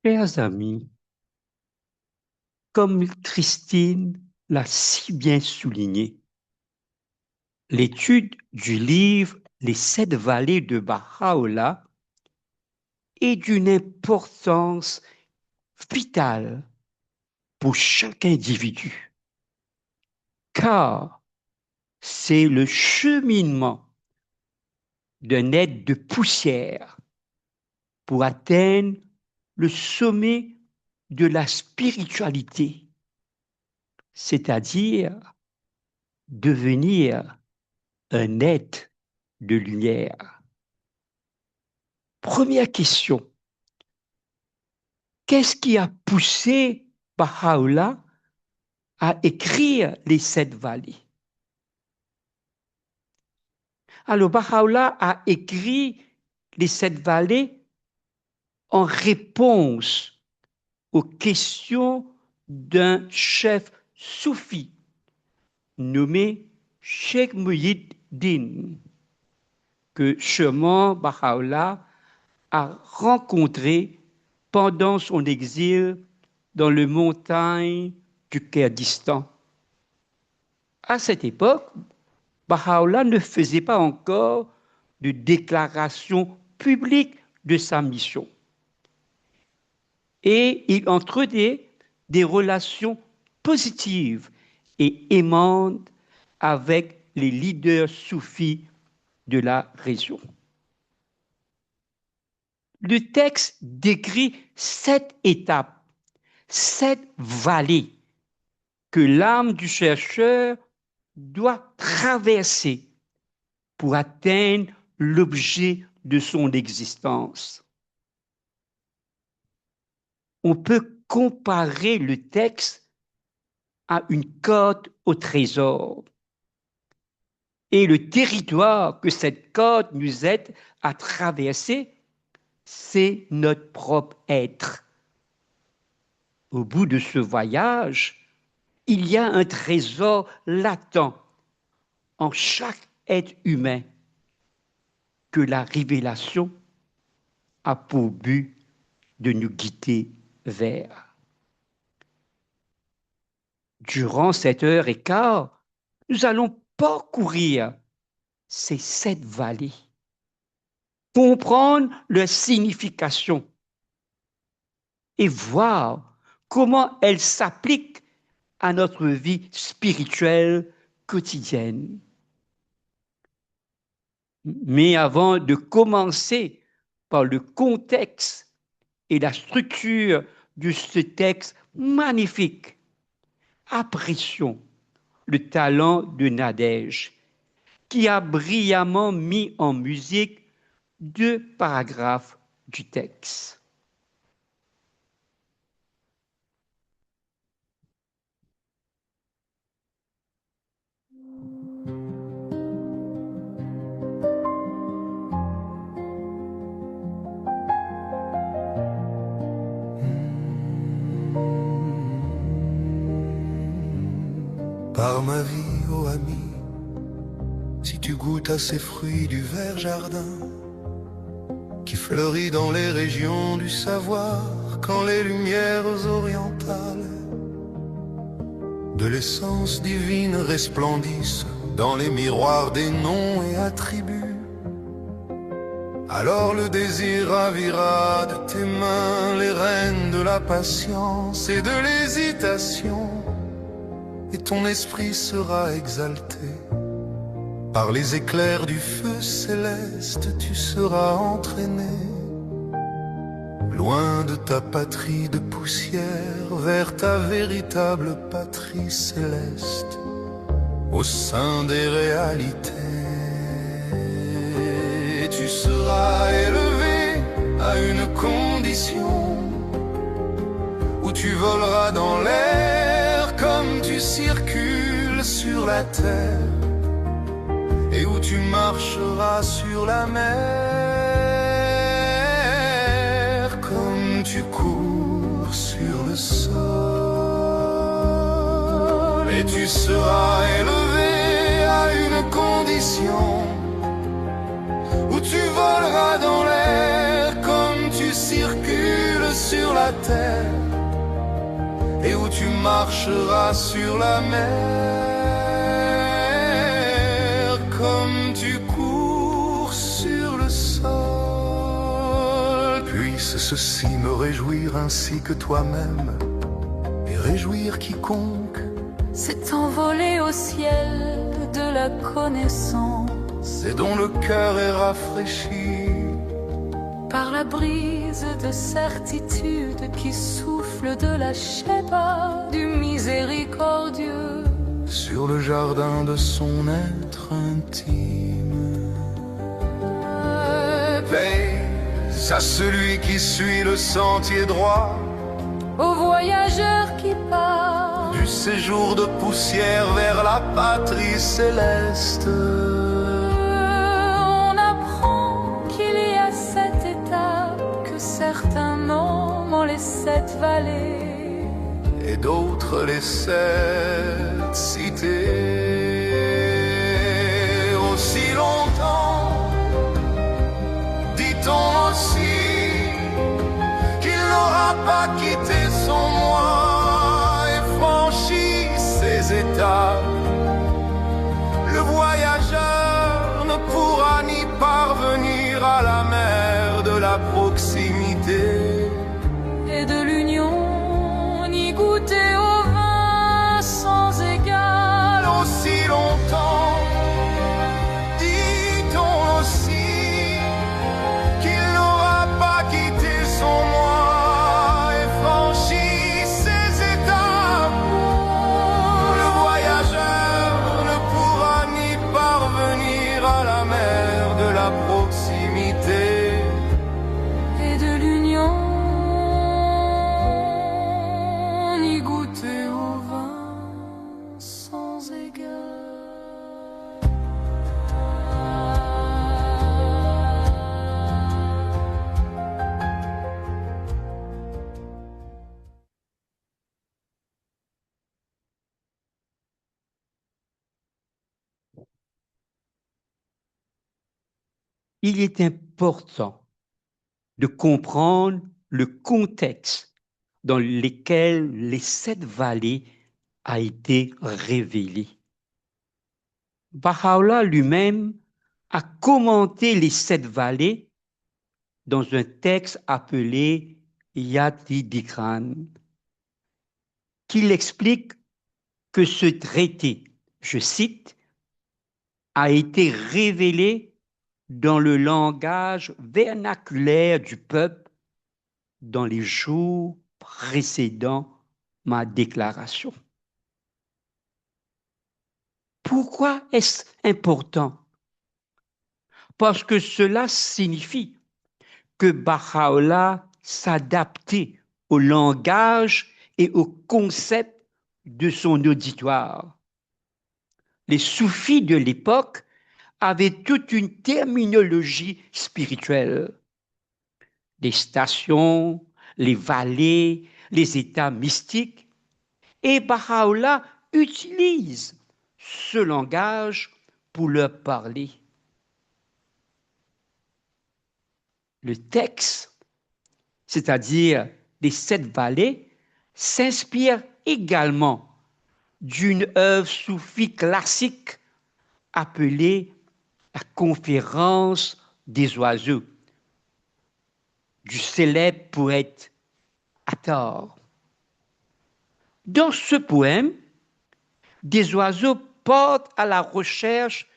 Chers amis, comme Christine l'a si bien souligné, l'étude du livre Les Sept Vallées de Baha'u'llah est d'une importance vitale pour chaque individu, car c'est le cheminement d'un être de poussière pour atteindre le sommet de la spiritualité, c'est-à-dire devenir un être de lumière. Première question, qu'est-ce qui a poussé Baha'u'llah à écrire les sept vallées? Alors, Baha'u'llah a écrit les sept vallées en réponse aux questions d'un chef soufi nommé Cheikh Muhyiddin, que Chemin Baha'u'llah a rencontré pendant son exil dans les montagnes du Kurdistan. À cette époque, Baha'u'llah ne faisait pas encore de déclaration publique de sa mission. Et il entretenait des relations positives et aimantes avec les leaders soufis de la région. Le texte décrit 7 étapes, 7 vallées que l'âme du chercheur doit traverser pour atteindre l'objet de son existence. On peut comparer le texte à une côte au trésor. Et le territoire que cette côte nous aide à traverser, c'est notre propre être. Au bout de ce voyage, il y a un trésor latent en chaque être humain que la révélation a pour but de nous guider vers. Durant 7h15, nous allons parcourir ces 7 vallées, comprendre leur signification et voir comment elles s'appliquent à notre vie spirituelle quotidienne. Mais avant de commencer par le contexte et la structure de ce texte magnifique, apprécions le talent de Nadège, qui a brillamment mis en musique 2 paragraphes du texte. Par ma vie, ô ami, si tu goûtes à ces fruits du vert jardin qui fleurit dans les régions du savoir, quand les lumières orientales de l'essence divine resplendissent dans les miroirs des noms et attributs, alors le désir ravira de tes mains les rênes de la patience et de l'hésitation, et ton esprit sera exalté. Par les éclairs du feu céleste, tu seras entraîné, loin de ta patrie de poussière, vers ta véritable patrie céleste, au sein des réalités. Et tu seras élevé à une condition où tu voleras dans l'air comme tu circules sur la terre, et où tu marcheras sur la mer comme tu cours sur le sol. Et tu seras élevé à une condition où tu voleras dans l'air comme tu circules sur la terre et où tu marcheras sur la mer comme tu cours sur le sol. Puisse ceci me réjouir ainsi que toi-même et réjouir quiconque s'est envolé au ciel de la connaissance et dont le cœur est rafraîchi par la brise de certitude qui souffle de la Sheba du miséricordieux sur le jardin de son être intime. Paix à celui qui suit le sentier droit, aux voyageurs qui partent du séjour de poussière vers la patrie céleste. On apprend qu'il y a 7 étapes, que certains nomment les 7 vallées et d'autres les 7 cités. Aussi longtemps, dit-on aussi, qu'il n'aura pas quitté son moi et franchi ses étapes. Le voyageur ne pourra ni parvenir à la mer de la proximité et de l'union, ni goûter au vin sans égal. Aussi longtemps, dit-on aussi, qu'il n'aura pas quitté son moi et franchi ses étapes. Le voyageur ne pourra ni parvenir à la mer de la proximité et de l'union, ni goûter au vin sans égal. Il est important de comprendre le contexte dans lequel les 7 vallées a été révélé. Baha'u'llah lui-même a commenté les 7 vallées dans un texte appelé Yati Dikran, qu'il explique que ce traité, je cite, a été révélé dans le langage vernaculaire du peuple dans les jours précédant ma déclaration. Pourquoi est-ce important? Parce que cela signifie que Baha'u'llah s'adaptait au langage et au concept de son auditoire. Les soufis de l'époque avaient toute une terminologie spirituelle. Les stations, les vallées, les états mystiques. Et Baha'u'llah utilise ce langage pour leur parler. Le texte, c'est-à-dire les 7 vallées, s'inspire également d'une œuvre soufie classique appelée la Conférence des oiseaux, du célèbre poète Attar. Dans ce poème, des oiseaux partent à la recherche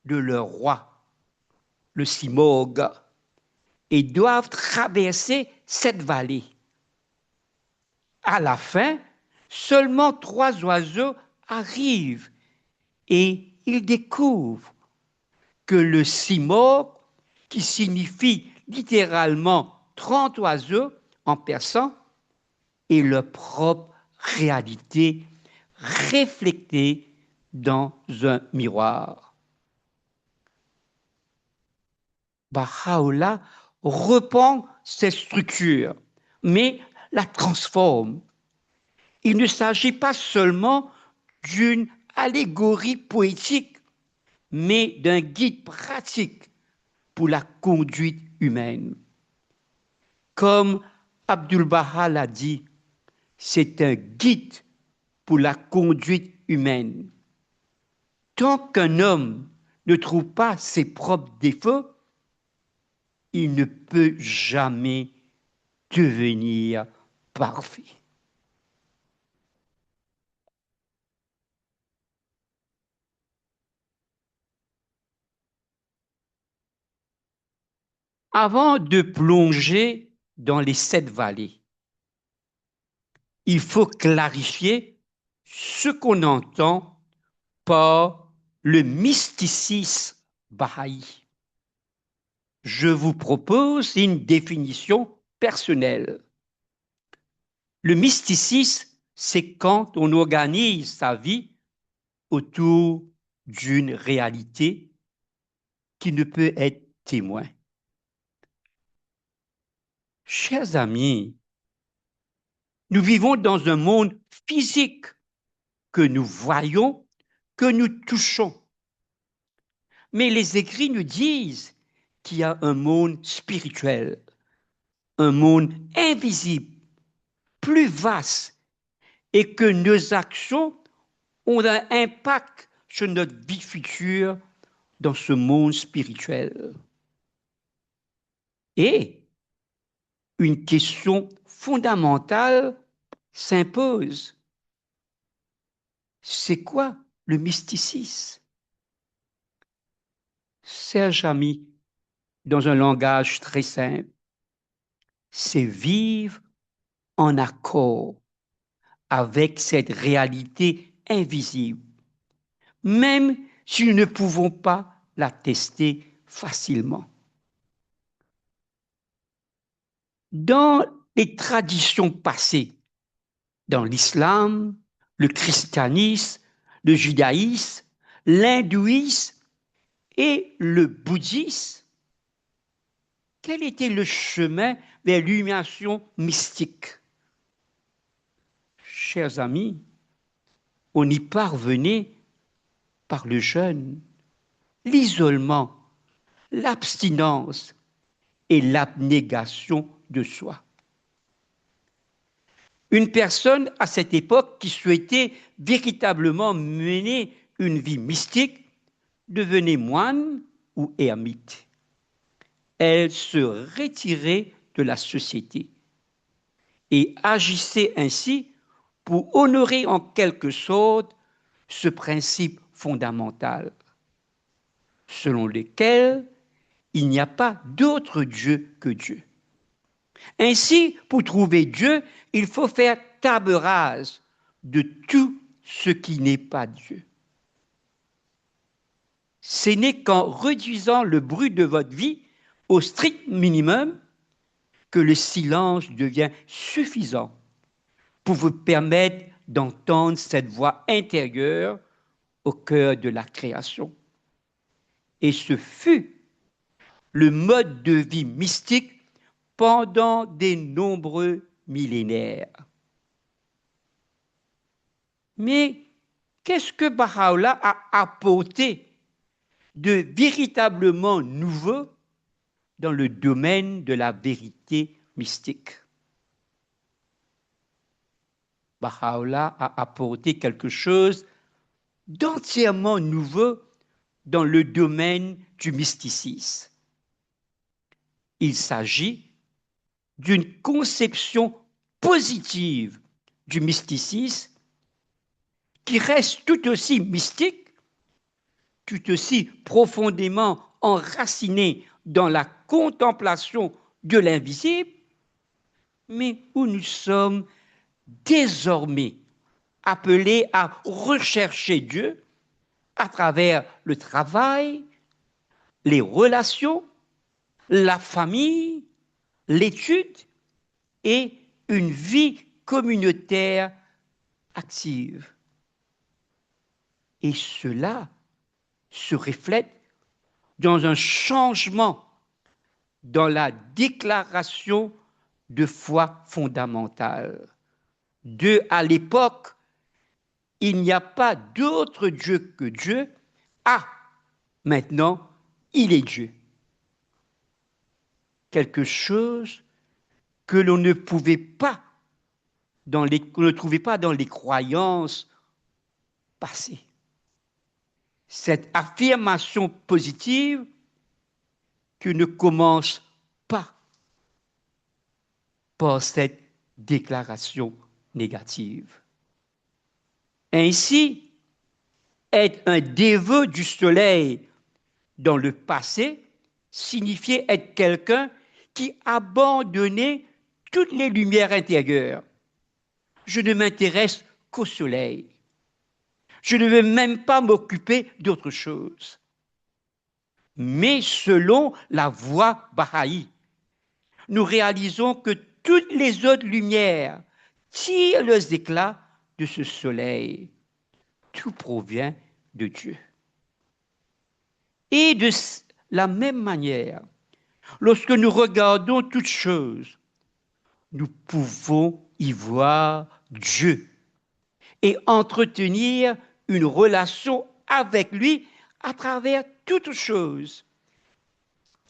de leur roi, le Simorgh, et doivent traverser cette vallée. À la fin, seulement 3 oiseaux arrivent et ils découvrent que le Simorgh, qui signifie littéralement 30 oiseaux en persan, est leur propre réalité reflétée dans un miroir. Baha'u'llah reprend cette structure, mais la transforme. Il ne s'agit pas seulement d'une allégorie poétique, mais d'un guide pratique pour la conduite humaine. Comme Abdu'l-Baha l'a dit, c'est un guide pour la conduite humaine. Tant qu'un homme ne trouve pas ses propres défauts, il ne peut jamais devenir parfait. Avant de plonger dans les 7 vallées, il faut clarifier ce qu'on entend par le mysticisme bahaï. Je vous propose une définition personnelle. Le mysticisme, c'est quand on organise sa vie autour d'une réalité qui ne peut être témoin. Chers amis, nous vivons dans un monde physique que nous voyons, que nous touchons. Mais les écrits nous disent qu'il y a un monde spirituel, un monde invisible, plus vaste, et que nos actions ont un impact sur notre vie future dans ce monde spirituel. Et une question fondamentale s'impose. C'est quoi le mysticisme? Serge a mis dans un langage très simple, c'est vivre en accord avec cette réalité invisible, même si nous ne pouvons pas la tester facilement. Dans les traditions passées, dans l'islam, le christianisme, le judaïsme, l'hindouisme et le bouddhisme, quel était le chemin vers l'illumination mystique? Chers amis, on y parvenait par le jeûne, l'isolement, l'abstinence et l'abnégation de soi. Une personne à cette époque qui souhaitait véritablement mener une vie mystique devenait moine ou ermite. Elle se retirait de la société et agissait ainsi pour honorer en quelque sorte ce principe fondamental, selon lequel il n'y a pas d'autre Dieu que Dieu. Ainsi, pour trouver Dieu, il faut faire table rase de tout ce qui n'est pas Dieu. Ce n'est qu'en réduisant le bruit de votre vie au strict minimum que le silence devient suffisant pour vous permettre d'entendre cette voix intérieure au cœur de la création. Et ce fut le mode de vie mystique pendant des nombreux millénaires. Mais qu'est-ce que Baha'u'llah a apporté de véritablement nouveau dans le domaine de la vérité mystique? Baha'u'llah a apporté quelque chose d'entièrement nouveau dans le domaine du mysticisme. Il s'agit d'une conception positive du mysticisme qui reste tout aussi mystique, tout aussi profondément enracinée dans la contemplation de l'invisible, mais où nous sommes désormais appelés à rechercher Dieu à travers le travail, les relations, la famille, l'étude et une vie communautaire active. Et cela se reflète dans un changement dans la déclaration de foi fondamentale. À l'époque, il n'y a pas d'autre Dieu que Dieu. Ah, maintenant, il est Dieu. Quelque chose que l'on ne pouvait pas qu'on ne trouvait pas dans les croyances passées. Cette affirmation positive qui ne commence pas par cette déclaration négative. Ainsi, être un dévot du soleil dans le passé signifiait être quelqu'un qui abandonnait toutes les lumières intérieures. Je ne m'intéresse qu'au soleil. Je ne veux même pas m'occuper d'autre chose. Mais selon la voie Baha'i, nous réalisons que toutes les autres lumières tirent leurs éclats de ce soleil. Tout provient de Dieu. Et de la même manière, lorsque nous regardons toutes choses, nous pouvons y voir Dieu et entretenir une relation avec lui à travers toutes choses,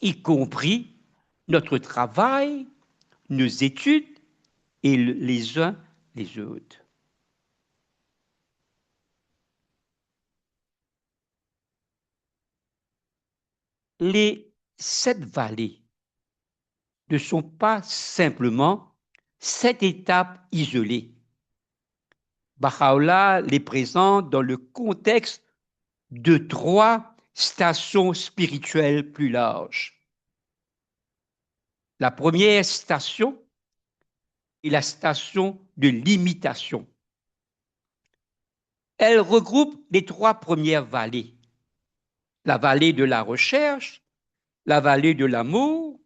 y compris notre travail, nos études et les uns les autres. Les 7 vallées ne sont pas simplement 7 étapes isolées. Baha'u'llah les présente dans le contexte de 3 stations spirituelles plus larges. La première station est la station de l'imitation. Elle regroupe les 3 premières vallées. La vallée de la recherche, la vallée de l'amour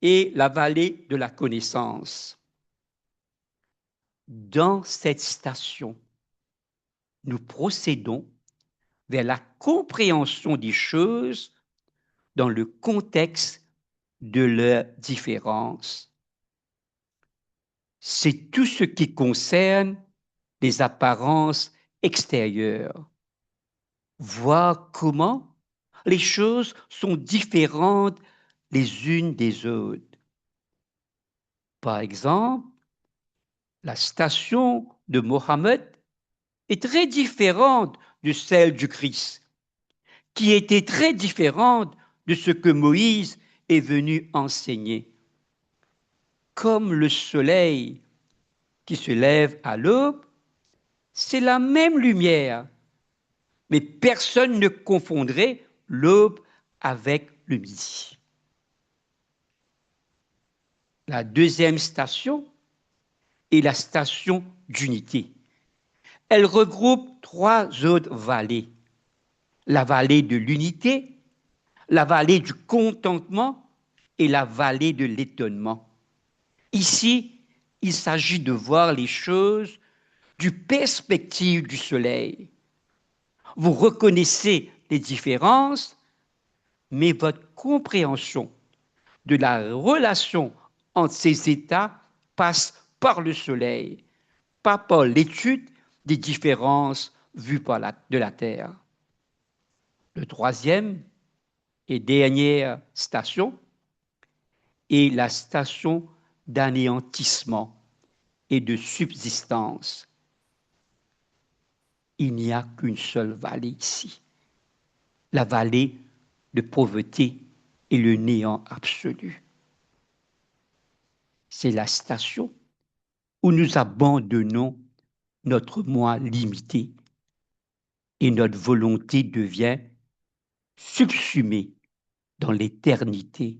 et la vallée de la connaissance. Dans cette station, nous procédons vers la compréhension des choses dans le contexte de leurs différences. C'est tout ce qui concerne les apparences extérieures. Voir comment les choses sont différentes les unes des autres. Par exemple, la station de Mohammed est très différente de celle du Christ, qui était très différente de ce que Moïse est venu enseigner. Comme le soleil qui se lève à l'aube, c'est la même lumière, mais personne ne confondrait l'aube avec le midi. La deuxième station est la station d'unité. Elle regroupe 3 autres vallées. La vallée de l'unité, la vallée du contentement et la vallée de l'étonnement. Ici, il s'agit de voir les choses du perspective du soleil. Vous reconnaissez les différences, mais votre compréhension de la relation entre ces états passe par le soleil, pas par l'étude des différences vues de la Terre. Le troisième et dernière station est la station d'anéantissement et de subsistance. Il n'y a qu'une seule vallée ici, la vallée de pauvreté et le néant absolu. C'est la station où nous abandonnons notre moi limité et notre volonté devient subsumée dans l'éternité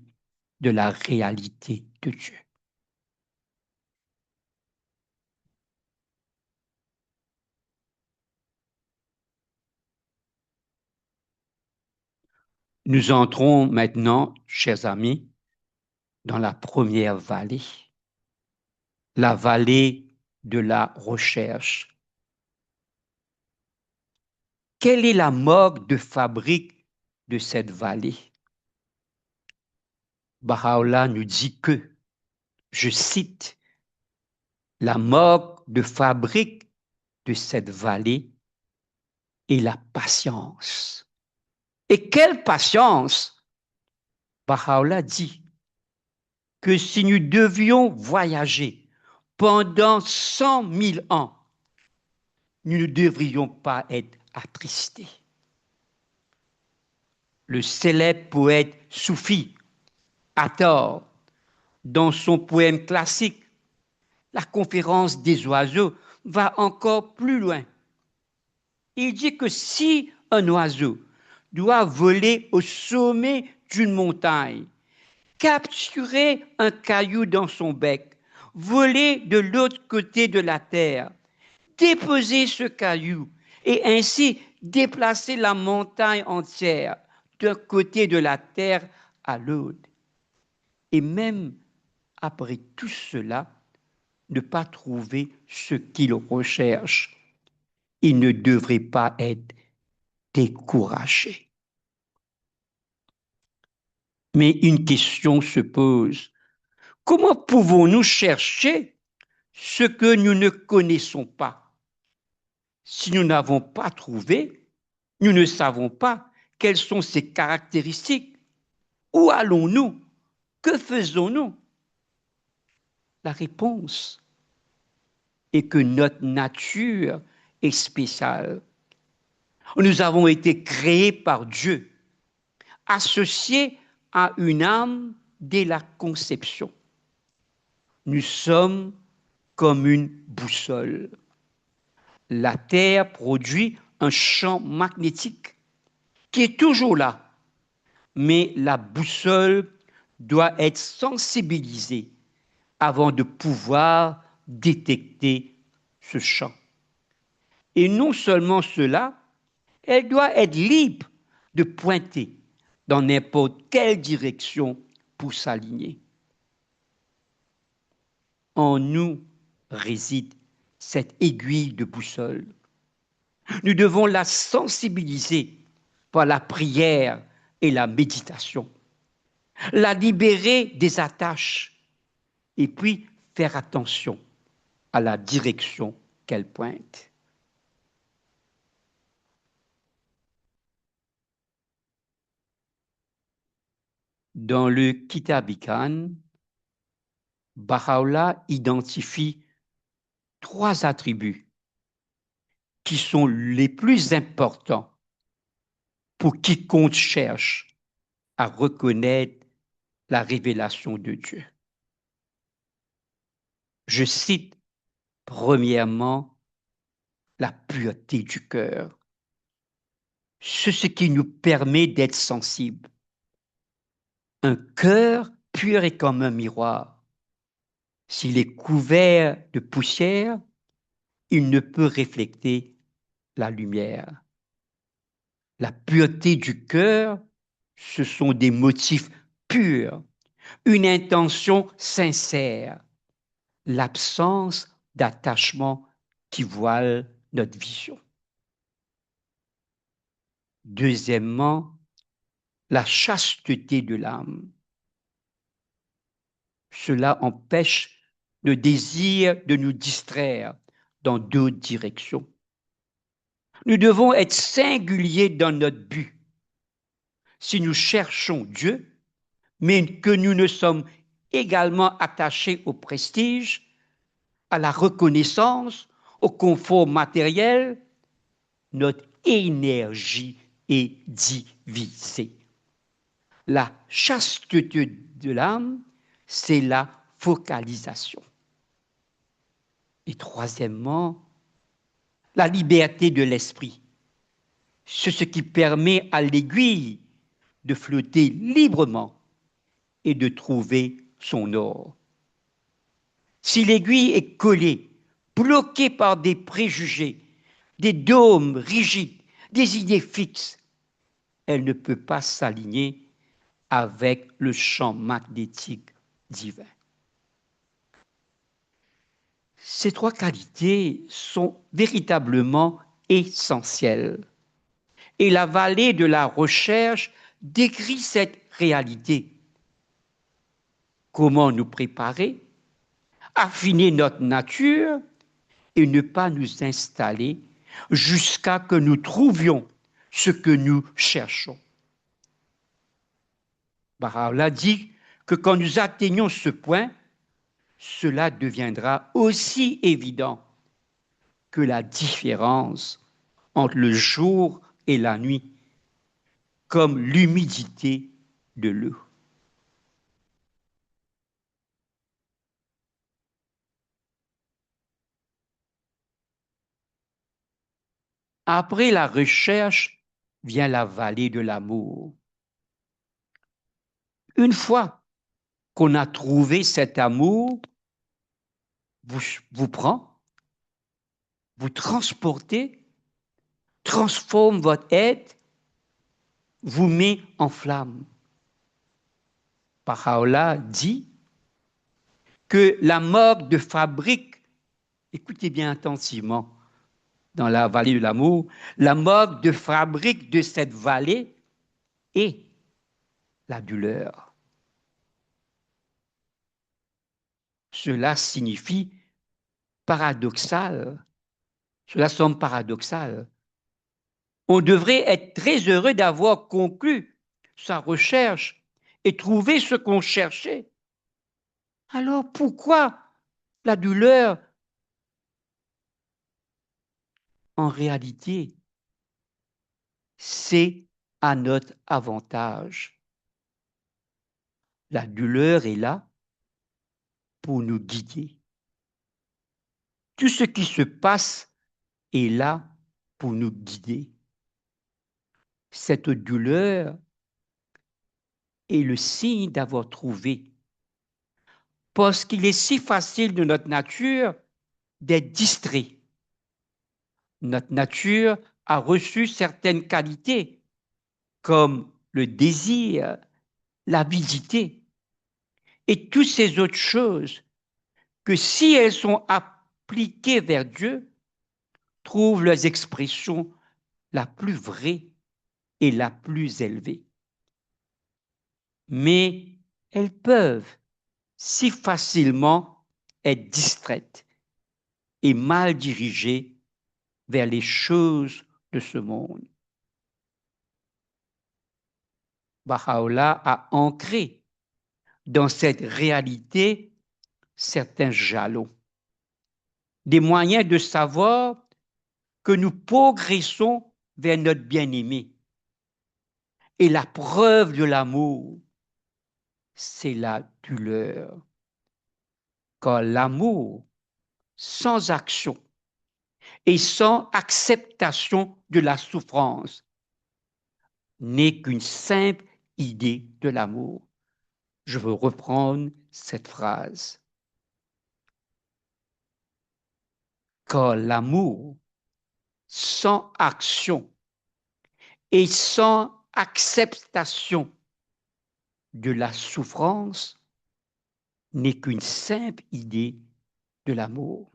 de la réalité de Dieu. Nous entrons maintenant, chers amis, dans la première vallée, la vallée de la recherche. Quelle est la marque de fabrique de cette vallée? Baha'u'llah nous dit que, je cite, la marque de fabrique de cette vallée est la patience. Et quelle patience? Baha'u'llah dit, que si nous devions voyager pendant 100 000 ans, nous ne devrions pas être attristés. Le célèbre poète soufi, Hathor, dans son poème classique, La conférence des oiseaux, va encore plus loin. Il dit que si un oiseau doit voler au sommet d'une montagne, capturer un caillou dans son bec, voler de l'autre côté de la terre, déposer ce caillou et ainsi déplacer la montagne entière d'un côté de la terre à l'autre. Et même après tout cela, ne pas trouver ce qu'il recherche, il ne devrait pas être découragé. Mais une question se pose. Comment pouvons-nous chercher ce que nous ne connaissons pas? Si nous n'avons pas trouvé, nous ne savons pas quelles sont ses caractéristiques. Où allons-nous? Que faisons-nous? La réponse est que notre nature est spéciale. Nous avons été créés par Dieu, associés à une âme dès la conception. Nous sommes comme une boussole. La Terre produit un champ magnétique qui est toujours là, mais la boussole doit être sensibilisée avant de pouvoir détecter ce champ. Et non seulement cela, elle doit être libre de pointer dans n'importe quelle direction pour s'aligner. En nous réside cette aiguille de boussole. Nous devons la sensibiliser par la prière et la méditation, la libérer des attaches et puis faire attention à la direction qu'elle pointe. Dans le Kitab-i-Khan, Baha'u'llah identifie 3 attributs qui sont les plus importants pour quiconque cherche à reconnaître la révélation de Dieu. Je cite premièrement la pureté du cœur. C'est ce qui nous permet d'être sensibles. Un cœur pur est comme un miroir. S'il est couvert de poussière, il ne peut refléter la lumière. La pureté du cœur, ce sont des motifs purs, une intention sincère, l'absence d'attachement qui voile notre vision. Deuxièmement, la chasteté de l'âme. Cela empêche le désir de nous distraire dans d'autres directions. Nous devons être singuliers dans notre but. Si nous cherchons Dieu, mais que nous ne sommes également attachés au prestige, à la reconnaissance, au confort matériel, notre énergie est divisée. La chasteté de l'âme, c'est la focalisation. Et troisièmement, la liberté de l'esprit. C'est ce qui permet à l'aiguille de flotter librement et de trouver son or. Si l'aiguille est collée, bloquée par des préjugés, des dogmes rigides, des idées fixes, elle ne peut pas s'aligner avec le champ magnétique divin. Ces 3 qualités sont véritablement essentielles. Et la vallée de la recherche décrit cette réalité. Comment nous préparer, affiner notre nature et ne pas nous installer jusqu'à ce que nous trouvions ce que nous cherchons. Baha'u'llah dit que quand nous atteignons ce point, cela deviendra aussi évident que la différence entre le jour et la nuit, comme l'humidité de l'eau. Après la recherche vient la vallée de l'amour. Une fois qu'on a trouvé cet amour, vous prend, vous transportez, transforme votre être, vous met en flamme. Baha'u'llah dit que la morgue de fabrique, écoutez bien attentivement, dans la vallée de l'amour, la morgue de fabrique de cette vallée est la douleur. Cela signifie paradoxal, cela semble paradoxal. On devrait être très heureux d'avoir conclu sa recherche et trouvé ce qu'on cherchait. Alors pourquoi la douleur? En réalité, c'est à notre avantage. La douleur est là pour nous guider. Tout ce qui se passe est là pour nous guider. Cette douleur est le signe d'avoir trouvé. Parce qu'il est si facile de notre nature d'être distrait. Notre nature a reçu certaines qualités, comme le désir, l'avidité, et toutes ces autres choses que si elles sont appliquées vers Dieu, trouvent leurs expressions la plus vraie et la plus élevée. Mais elles peuvent si facilement être distraites et mal dirigées vers les choses de ce monde. Baha'u'llah a ancré dans cette réalité certains jalons, des moyens de savoir que nous progressons vers notre bien-aimé. Et la preuve de l'amour, c'est la douleur. Car l'amour sans action et sans acceptation de la souffrance n'est qu'une simple idée de l'amour. Je veux reprendre cette phrase. Car l'amour sans action et sans acceptation de la souffrance n'est qu'une simple idée de l'amour.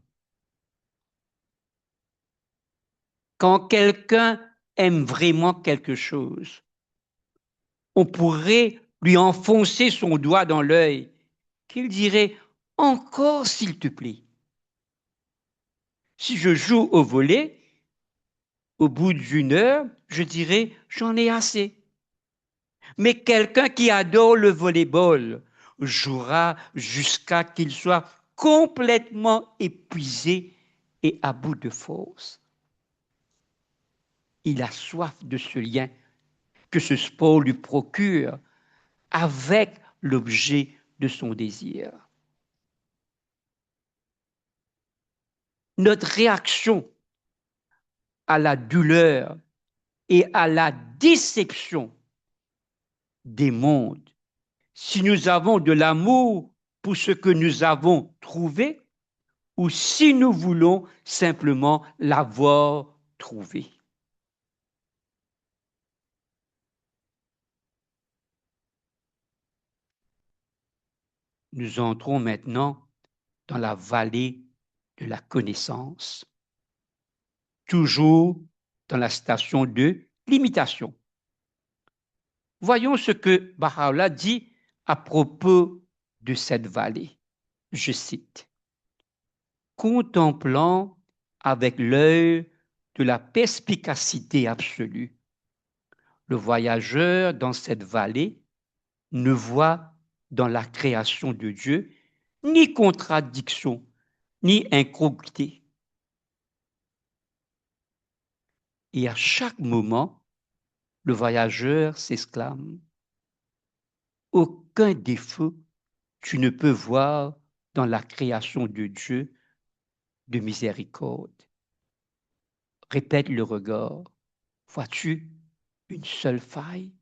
Quand quelqu'un aime vraiment quelque chose, on pourrait lui enfoncer son doigt dans l'œil, qu'il dirait « encore s'il te plaît ». Si je joue au volley, au bout d'une heure, je dirais « j'en ai assez ». Mais quelqu'un qui adore le volleyball jouera jusqu'à qu'il soit complètement épuisé et à bout de force. Il a soif de ce lien que ce sport lui procure avec l'objet de son désir. Notre réaction à la douleur et à la déception démontre si nous avons de l'amour pour ce que nous avons trouvé ou si nous voulons simplement l'avoir trouvé. Nous entrons maintenant dans la vallée de la connaissance, toujours dans la station de l'imitation. Voyons ce que Baha'u'llah dit à propos de cette vallée. Je cite, « Contemplant avec l'œil de la perspicacité absolue, le voyageur dans cette vallée ne voit dans la création de Dieu, ni contradiction, ni incongruité. Et à chaque moment, le voyageur s'exclame, aucun défaut tu ne peux voir dans la création de Dieu de miséricorde. Répète le regard. Vois-tu une seule faille?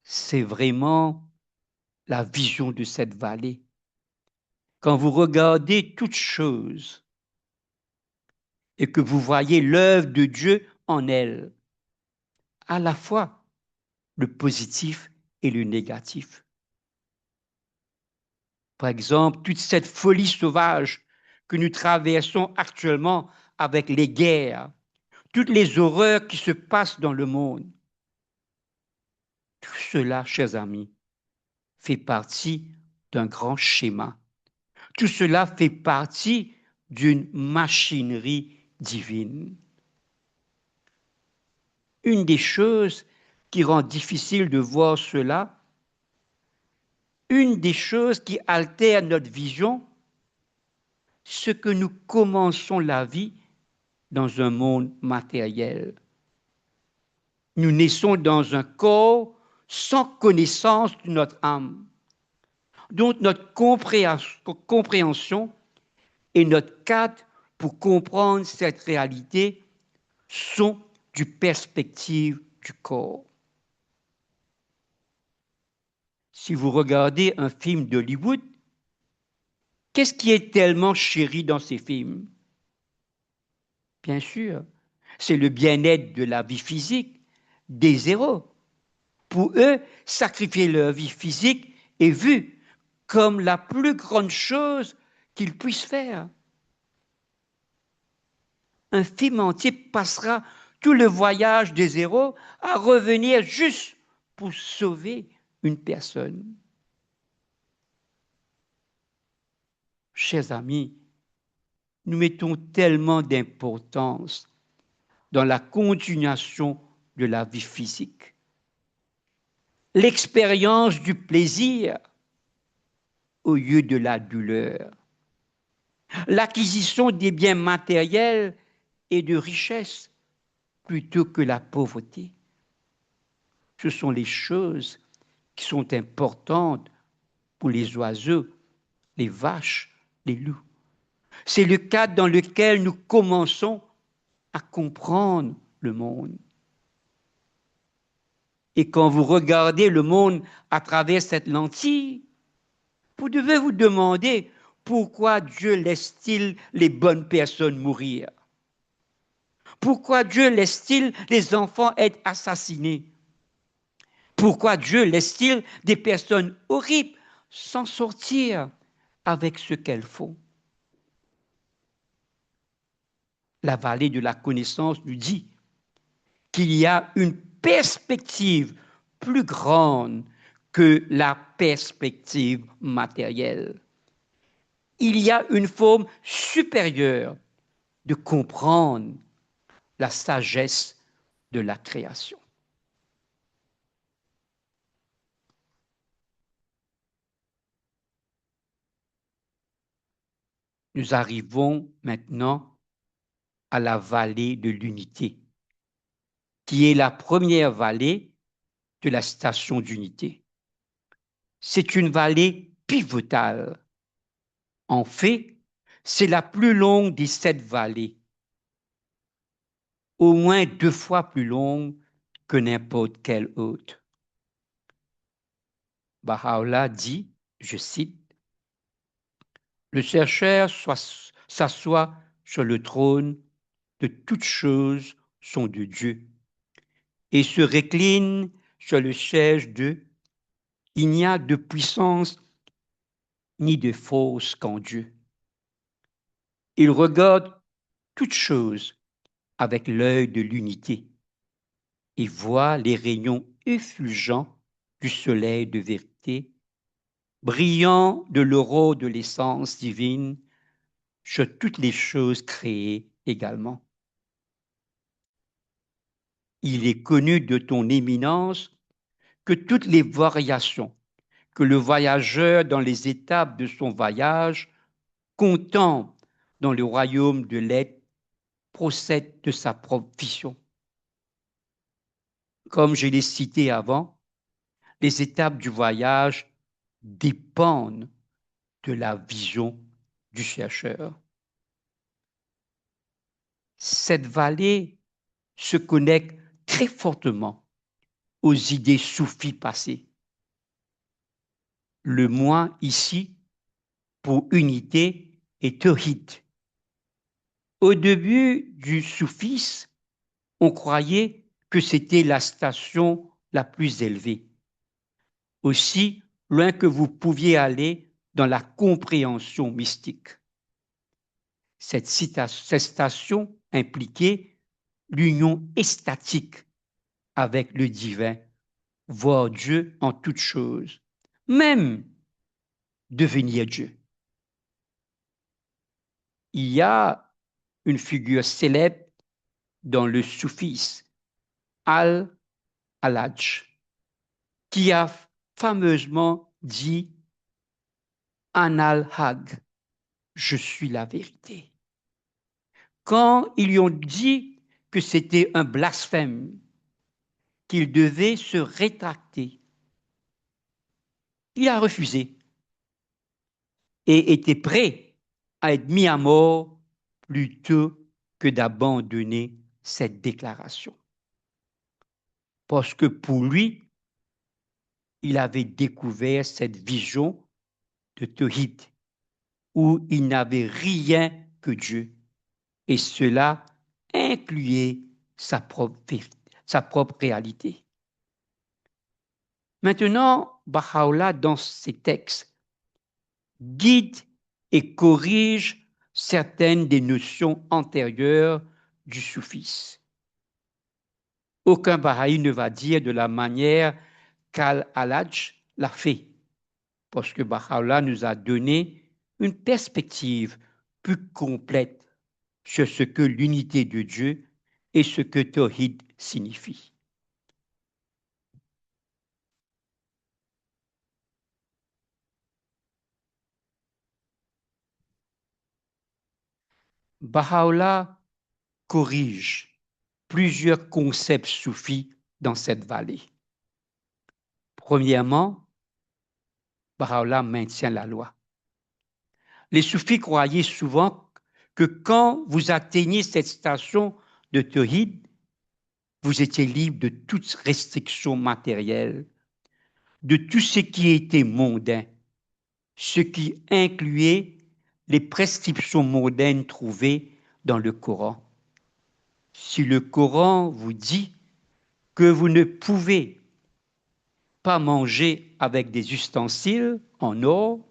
C'est vraiment la vision de cette vallée. Quand vous regardez toutes choses et que vous voyez l'œuvre de Dieu en elle, à la fois le positif et le négatif. Par exemple, toute cette folie sauvage que nous traversons actuellement avec les guerres, toutes les horreurs qui se passent dans le monde, tout cela, chers amis, fait partie d'un grand schéma. Tout cela fait partie d'une machinerie divine. Une des choses qui rend difficile de voir cela, une des choses qui altère notre vision, c'est que nous commençons la vie dans un monde matériel. Nous naissons dans un corps sans connaissance de notre âme. Donc notre compréhension et notre cadre pour comprendre cette réalité sont du perspective du corps. Si vous regardez un film d'Hollywood, qu'est-ce qui est tellement chéri dans ces films? Bien sûr, c'est le bien-être de la vie physique des héros. Pour eux, sacrifier leur vie physique est vu comme la plus grande chose qu'ils puissent faire. Un film entier passera tout le voyage des héros à revenir juste pour sauver une personne. Chers amis, nous mettons tellement d'importance dans la continuation de la vie physique. L'expérience du plaisir au lieu de la douleur. L'acquisition des biens matériels et de richesses plutôt que la pauvreté. Ce sont les choses qui sont importantes pour les oiseaux, les vaches, les loups. C'est le cadre dans lequel nous commençons à comprendre le monde. Et quand vous regardez le monde à travers cette lentille, vous devez vous demander pourquoi Dieu laisse-t-il les bonnes personnes mourir? Pourquoi Dieu laisse-t-il les enfants être assassinés? Pourquoi Dieu laisse-t-il des personnes horribles s'en sortir avec ce qu'elles font? La vallée de la connaissance nous dit qu'il y a une perspective plus grande que la perspective matérielle. Il y a une forme supérieure de comprendre la sagesse de la création. Nous arrivons maintenant à la vallée de l'unité, qui est la première vallée de la station d'unité. C'est une vallée pivotale. En fait, c'est la plus longue des 7 vallées, au moins 2 fois plus longue que n'importe quelle autre. Baha'u'llah dit, je cite, « Le chercheur s'assoit sur le trône de toutes choses sont de Dieu et se recline sur le siège de « Il n'y a de puissance ni de force qu'en Dieu. Il regarde toutes choses avec l'œil de l'unité et voit les rayons effulgents du soleil de vérité, brillant de l'aurore de l'essence divine sur toutes les choses créées également. Il est connu de ton éminence que toutes les variations que le voyageur dans les étapes de son voyage contemple dans le royaume de l'être procèdent de sa propre vision. Comme je l'ai cité avant, les étapes du voyage dépendent de la vision du chercheur. Cette vallée se connecte très fortement aux idées soufis passées. Le moi ici, pour unité, est tawhid. Au début du soufisme, on croyait que c'était la station la plus élevée. Aussi loin que vous pouviez aller dans la compréhension mystique. Cette station impliquait l'union extatique avec le divin, voir Dieu en toutes choses, même devenir Dieu. Il y a une figure célèbre dans le soufisme, Al-Halaj, qui a fameusement dit « Anal-Hag », je suis la vérité. Quand ils lui ont dit que c'était un blasphème, qu'il devait se rétracter, il a refusé et était prêt à être mis à mort plutôt que d'abandonner cette déclaration. Parce que pour lui, il avait découvert cette vision de Tawhid où il n'avait rien que Dieu et cela incluait sa propre réalité. Maintenant, Baha'u'llah, dans ses textes, guide et corrige certaines des notions antérieures du soufisme. Aucun Baha'i ne va dire de la manière qu'Al-Halaj l'a fait, parce que Baha'u'llah nous a donné une perspective plus complète sur ce que l'unité de Dieu et ce que Tawhid signifie. Baha'u'llah corrige plusieurs concepts soufis dans cette vallée. Premièrement, Baha'u'llah maintient la loi. Les soufis croyaient souvent que quand vous atteignez cette station de Tawhid, vous étiez libre de toute restriction matérielle, de tout ce qui était mondain, ce qui incluait les prescriptions mondaines trouvées dans le Coran. Si le Coran vous dit que vous ne pouvez pas manger avec des ustensiles en or,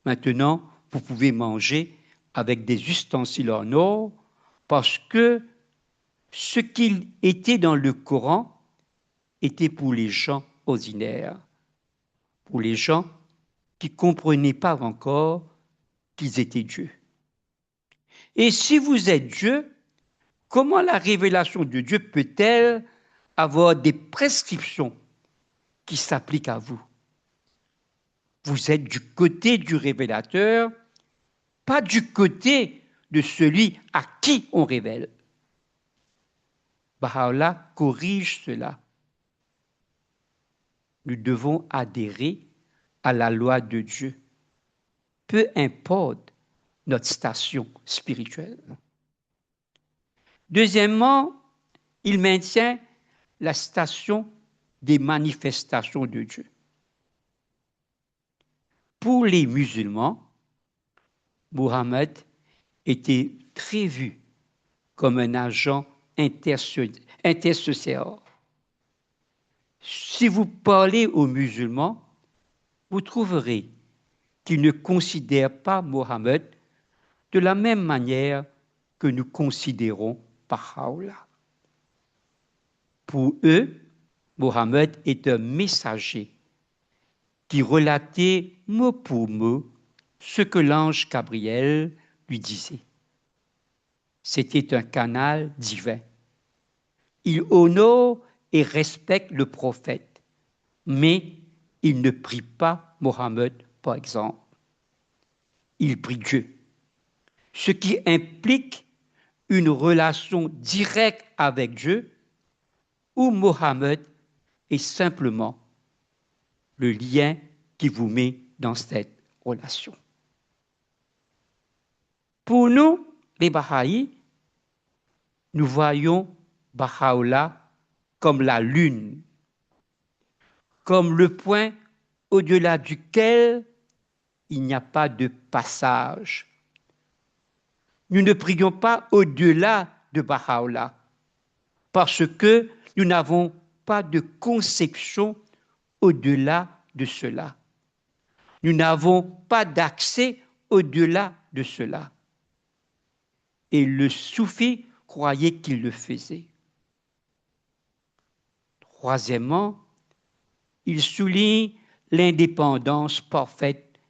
maintenant vous pouvez manger avec des ustensiles en or parce que ce qu'il était dans le Coran était pour les gens ordinaires, pour les gens qui ne comprenaient pas encore qu'ils étaient Dieu. Et si vous êtes Dieu, comment la révélation de Dieu peut-elle avoir des prescriptions qui s'appliquent à vous? Vous êtes du côté du révélateur, pas du côté de celui à qui on révèle. Baha'u'llah corrige cela. Nous devons adhérer à la loi de Dieu, peu importe notre station spirituelle. Deuxièmement, il maintient la station des manifestations de Dieu. Pour les musulmans, Mohammed était très vu comme un agent intercesseur. Si vous parlez aux musulmans, vous trouverez qu'ils ne considèrent pas Mohammed de la même manière que nous considérons Baha'u'llah. Pour eux, Mohammed est un messager qui relatait mot pour mot ce que l'ange Gabriel lui disait. C'était un canal divin. Il honore et respecte le prophète, mais il ne prie pas Mohammed, par exemple. Il prie Dieu, ce qui implique une relation directe avec Dieu, où Mohammed est simplement le lien qui vous met dans cette relation. Pour nous, les Bahaïs, nous voyons Baha'u'llah comme la lune, comme le point au-delà duquel il n'y a pas de passage. Nous ne prions pas au-delà de Baha'u'llah parce que nous n'avons pas de conception au-delà de cela. Nous n'avons pas d'accès au-delà de cela. Et le soufi croyait qu'il le faisait. Troisièmement, il souligne l'indépendance parfaite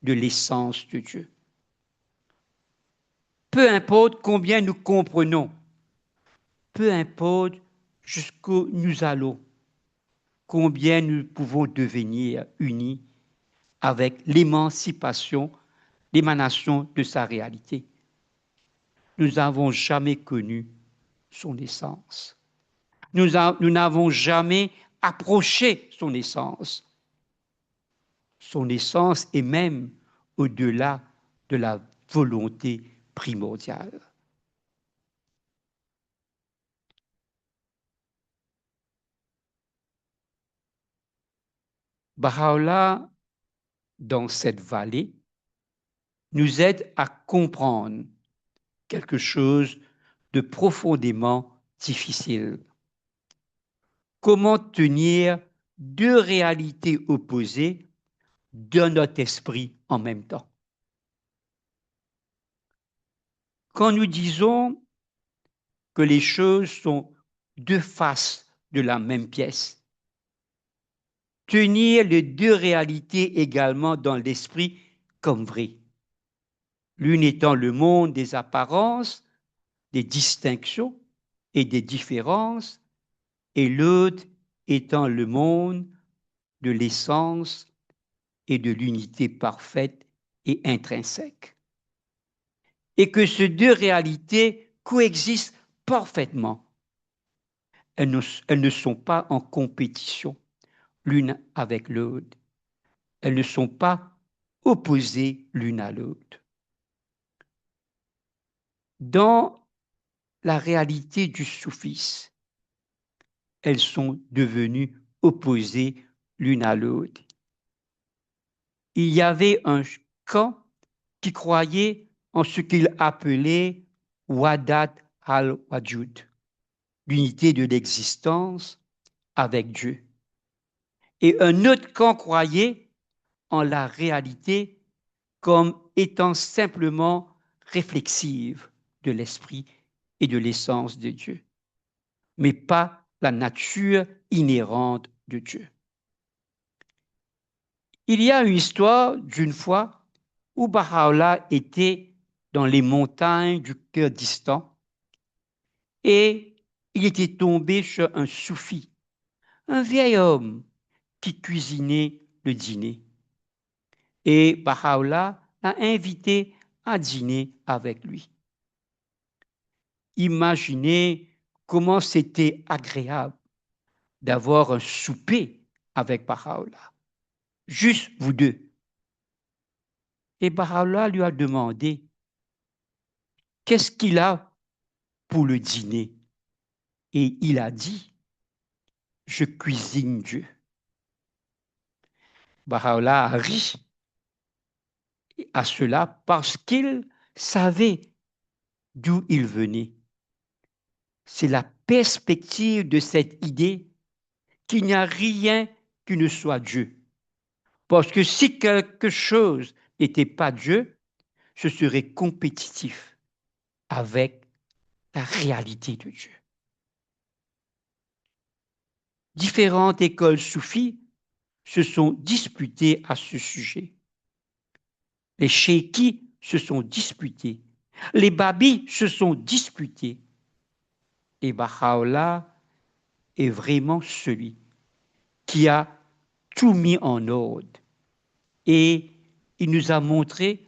de l'essence de Dieu. Peu importe combien nous comprenons, peu importe jusqu'où nous allons, combien nous pouvons devenir unis avec l'émancipation, l'émanation de sa réalité. Nous n'avons jamais connu son essence. Nous n'avons jamais approché son essence. Son essence est même au-delà de la volonté primordiale. Baha'u'llah, dans cette vallée, nous aide à comprendre quelque chose de profondément difficile. Comment tenir deux réalités opposées dans notre esprit en même temps? Quand nous disons que les choses sont deux faces de la même pièce, tenir les deux réalités également dans l'esprit comme vraies, l'une étant le monde des apparences, des distinctions et des différences, et l'autre étant le monde de l'essence et de l'unité parfaite et intrinsèque. Et que ces deux réalités coexistent parfaitement. Elles ne sont pas en compétition l'une avec l'autre. Elles ne sont pas opposées l'une à l'autre. Dans la réalité du soufisme, elles sont devenues opposées l'une à l'autre. Il y avait un camp qui croyait en ce qu'il appelait Wadat al-Wajud, l'unité de l'existence avec Dieu. Et un autre camp croyait en la réalité comme étant simplement réflexive de l'esprit et de l'essence de Dieu, mais pas la nature inhérente de Dieu. Il y a une histoire d'une fois où Baha'u'llah était dans les montagnes du Kurdistan et il était tombé sur un soufi, un vieil homme qui cuisinait le dîner. Et Baha'u'llah l'a invité à dîner avec lui. Imaginez comment c'était agréable d'avoir un souper avec Baha'u'llah, juste vous deux. Et Baha'u'llah lui a demandé qu'est-ce qu'il a pour le dîner. Et il a dit, je cuisine Dieu. Baha'u'llah a ri à cela parce qu'il savait d'où il venait. C'est la perspective de cette idée qu'il n'y a rien qui ne soit Dieu. Parce que si quelque chose n'était pas Dieu, ce serait compétitif avec la réalité de Dieu. Différentes écoles soufis se sont disputées à ce sujet. Les cheikis se sont disputés. Les babis se sont disputés. Et Baha'u'llah est vraiment celui qui a tout mis en ordre. Et il nous a montré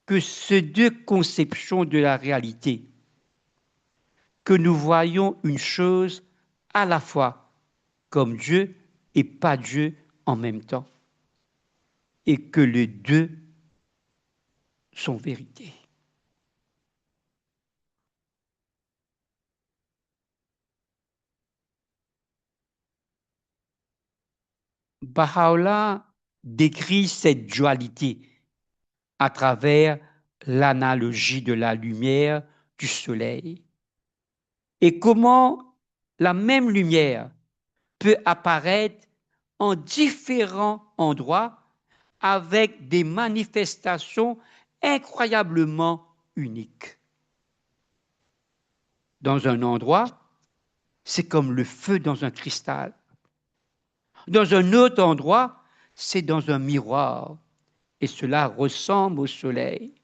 que ces deux conceptions de la réalité, que nous voyons une chose à la fois comme Dieu et pas Dieu en même temps, et que les deux sont vérité. Baha'u'llah décrit cette dualité à travers l'analogie de la lumière du soleil et comment la même lumière peut apparaître en différents endroits avec des manifestations incroyablement uniques. Dans un endroit, c'est comme le feu dans un cristal. Dans un autre endroit, c'est dans un miroir et cela ressemble au soleil.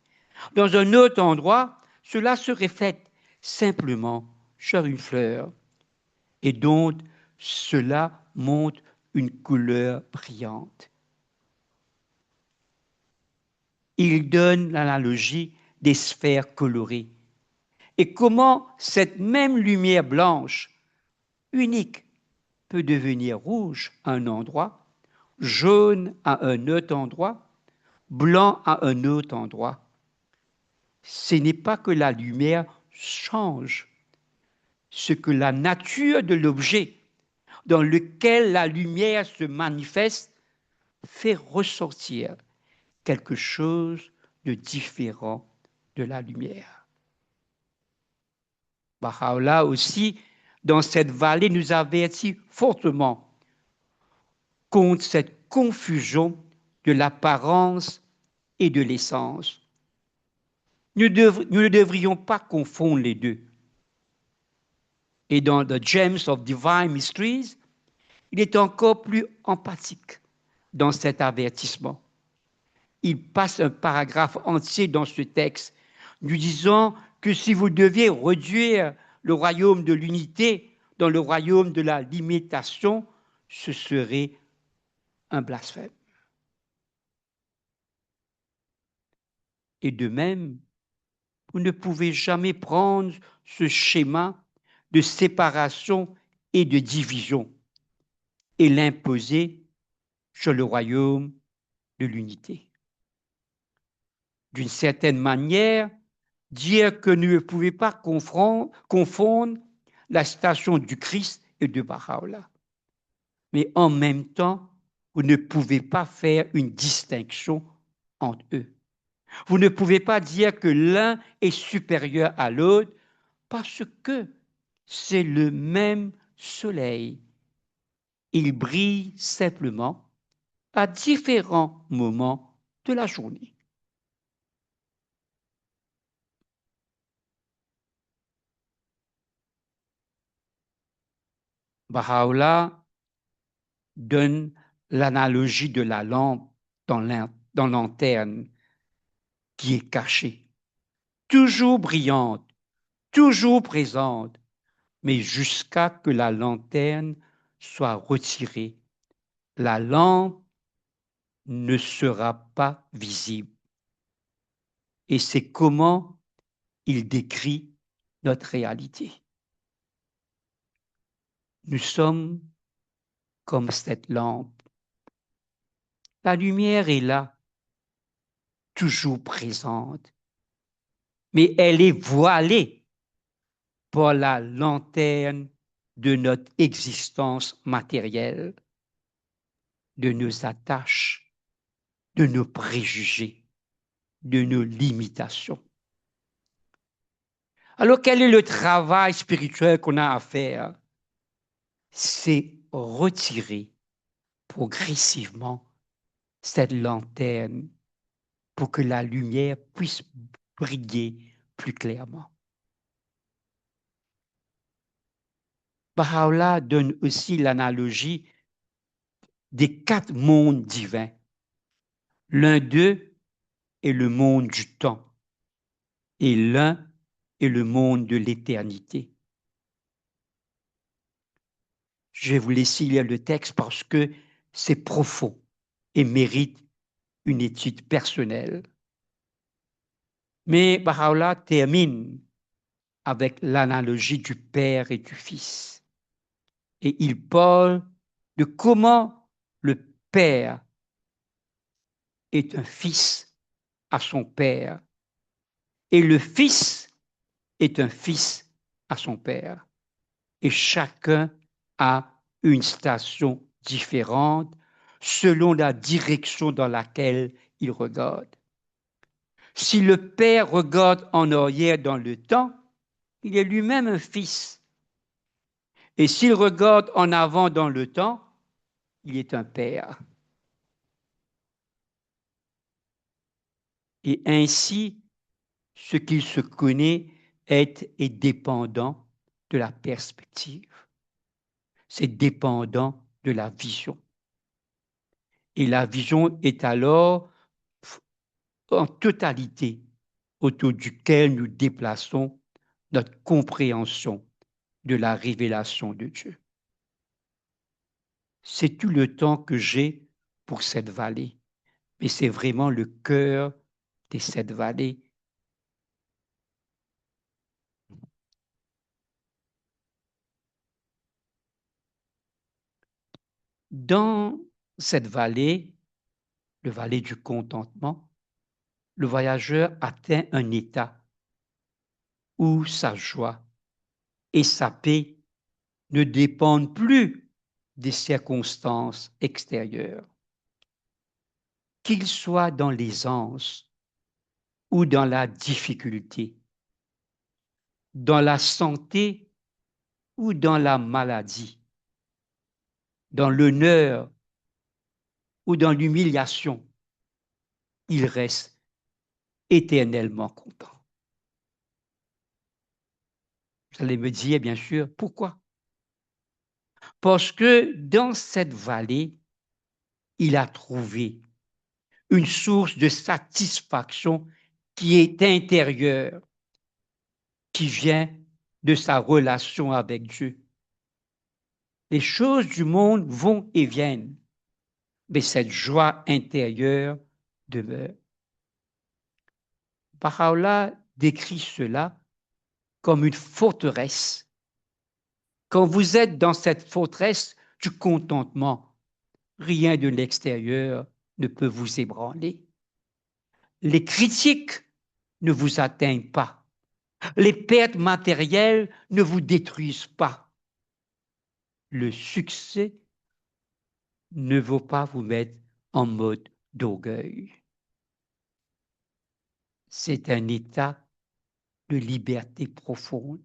Dans un autre endroit, cela se reflète simplement sur une fleur et donc cela montre une couleur brillante. Il donne l'analogie des sphères colorées et comment cette même lumière blanche, unique, peut devenir rouge à un endroit, jaune à un autre endroit, blanc à un autre endroit. Ce n'est pas que la lumière change, ce que la nature de l'objet dans lequel la lumière se manifeste fait ressortir quelque chose de différent de la lumière. Baha'u'llah aussi, dans cette vallée, nous avertit fortement contre cette confusion de l'apparence et de l'essence. Nous ne devrions pas confondre les deux. Et dans The Gems of Divine Mysteries, il est encore plus emphatique dans cet avertissement. Il passe un paragraphe entier dans ce texte, nous disant que si vous deviez réduire le royaume de l'unité dans le royaume de la limitation, ce serait un blasphème. Et de même, vous ne pouvez jamais prendre ce schéma de séparation et de division et l'imposer sur le royaume de l'unité. D'une certaine manière, dire que vous ne pouvez pas confondre la citation du Christ et de Baha'u'llah. Mais en même temps, vous ne pouvez pas faire une distinction entre eux. Vous ne pouvez pas dire que l'un est supérieur à l'autre parce que c'est le même soleil. Il brille simplement à différents moments de la journée. Baha'u'llah donne l'analogie de la lampe dans lanterne qui est cachée, toujours brillante, toujours présente, mais jusqu'à que la lanterne soit retirée, la lampe ne sera pas visible. Et c'est comment il décrit notre réalité. Nous sommes comme cette lampe. La lumière est là, toujours présente, mais elle est voilée par la lanterne de notre existence matérielle, de nos attaches, de nos préjugés, de nos limitations. Alors, quel est le travail spirituel qu'on a à faire? C'est retirer progressivement cette lanterne pour que la lumière puisse briller plus clairement. Baha'u'llah donne aussi l'analogie des 4 mondes divins. L'un d'eux est le monde du temps et l'un est le monde de l'éternité. Je vais vous laisser lire le texte parce que c'est profond et mérite une étude personnelle. Mais Baha'u'llah termine avec l'analogie du Père et du Fils. Et il parle de comment le Père est un fils à son Père et le Fils est un fils à son Père. Et chacun a une station différente selon la direction dans laquelle il regarde. Si le Père regarde en arrière dans le temps, il est lui-même un fils. Et s'il regarde en avant dans le temps, il est un père. Et ainsi, ce qu'il se connaît est dépendant de la perspective. C'est dépendant de la vision. Et la vision est alors en totalité autour duquel nous déplaçons notre compréhension de la révélation de Dieu. C'est tout le temps que j'ai pour cette vallée, mais c'est vraiment le cœur de cette vallée. Dans cette vallée, le vallée du contentement, le voyageur atteint un état où sa joie et sa paix ne dépendent plus des circonstances extérieures. Qu'il soit dans l'aisance ou dans la difficulté, dans la santé ou dans la maladie, dans l'honneur ou dans l'humiliation, il reste éternellement content. Vous allez me dire, bien sûr, pourquoi? Parce que dans cette vallée, il a trouvé une source de satisfaction qui est intérieure, qui vient de sa relation avec Dieu. Les choses du monde vont et viennent, mais cette joie intérieure demeure. Baha'u'llah décrit cela comme une forteresse. Quand vous êtes dans cette forteresse du contentement, rien de l'extérieur ne peut vous ébranler. Les critiques ne vous atteignent pas. Les pertes matérielles ne vous détruisent pas. Le succès ne vaut pas vous mettre en mode d'orgueil. C'est un état de liberté profonde.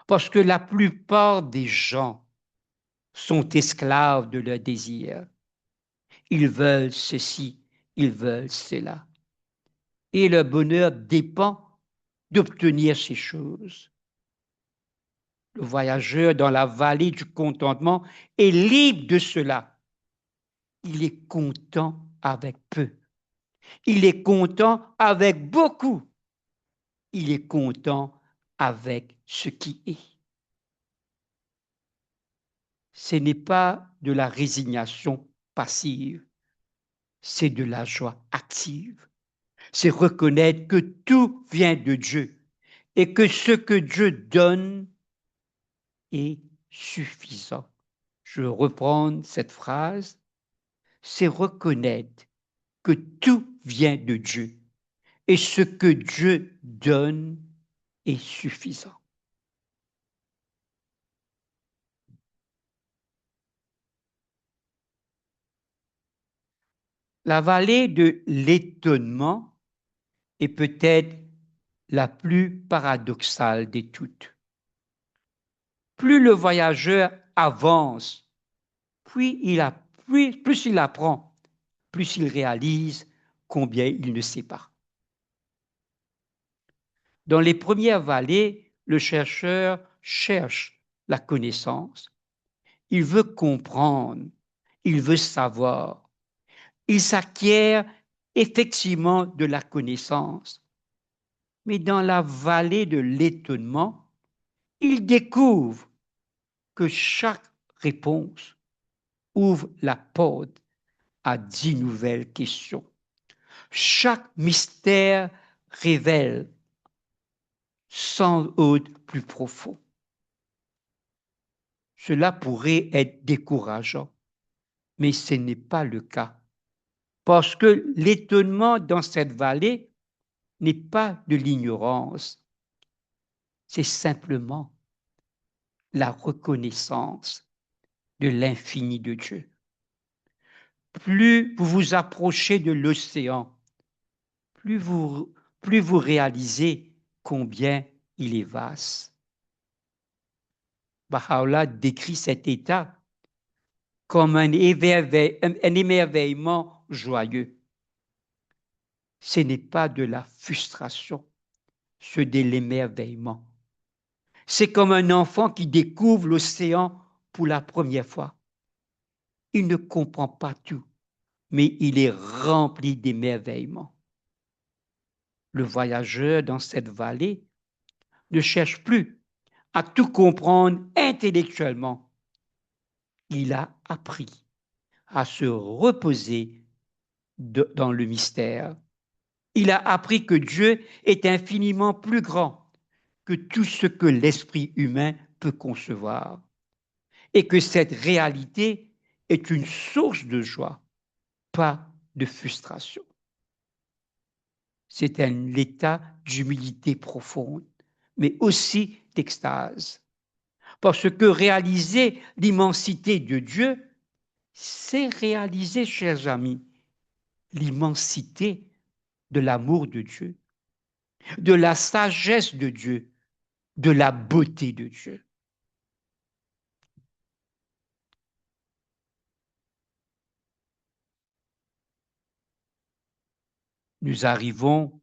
Parce que la plupart des gens sont esclaves de leurs désirs. Ils veulent ceci, ils veulent cela. Et leur bonheur dépend d'obtenir ces choses. Le voyageur dans la vallée du contentement est libre de cela. Il est content avec peu. Il est content avec beaucoup. Il est content avec ce qui est. Ce n'est pas de la résignation passive, c'est de la joie active. C'est reconnaître que tout vient de Dieu et que ce que Dieu donne est suffisant. Je reprends cette phrase, c'est reconnaître que tout vient de Dieu et ce que Dieu donne est suffisant. La vallée de l'étonnement est peut-être la plus paradoxale des toutes. Plus le voyageur avance, plus il apprend, plus il réalise combien il ne sait pas. Dans les premières vallées, le chercheur cherche la connaissance. Il veut comprendre, il veut savoir. Il s'acquiert effectivement de la connaissance. Mais dans la vallée de l'étonnement, il découvre que chaque réponse ouvre la porte à 10 nouvelles questions. Chaque mystère révèle sans autre plus profond. Cela pourrait être décourageant, mais ce n'est pas le cas. Parce que l'étonnement dans cette vallée n'est pas de l'ignorance, c'est simplement la reconnaissance de l'infini de Dieu. Plus vous vous approchez de l'océan, plus vous réalisez combien il est vaste. Baha'u'llah décrit cet état comme un émerveillement joyeux. Ce n'est pas de la frustration, c'est de l'émerveillement. C'est comme un enfant qui découvre l'océan pour la première fois. Il ne comprend pas tout, mais il est rempli d'émerveillement. Le voyageur dans cette vallée ne cherche plus à tout comprendre intellectuellement. Il a appris à se reposer dans le mystère. Il a appris que Dieu est infiniment plus grand que tout ce que l'esprit humain peut concevoir et que cette réalité est une source de joie, pas de frustration. C'est un état d'humilité profonde, mais aussi d'extase. Parce que réaliser l'immensité de Dieu, c'est réaliser, chers amis, l'immensité de l'amour de Dieu, de la sagesse de Dieu, de la beauté de Dieu. Nous arrivons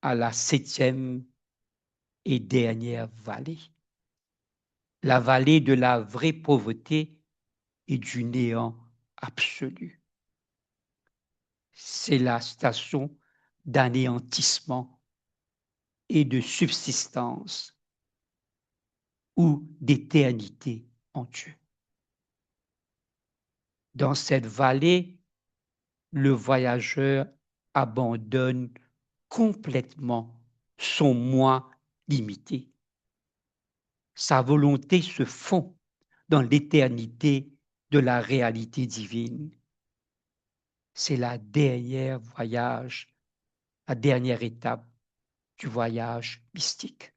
à la 7e et dernière vallée, la vallée de la vraie pauvreté et du néant absolu. C'est la station d'anéantissement et de subsistance ou d'éternité en Dieu. Dans cette vallée, le voyageur abandonne complètement son moi limité. Sa volonté se fond dans l'éternité de la réalité divine. C'est la dernière étape du voyage mystique.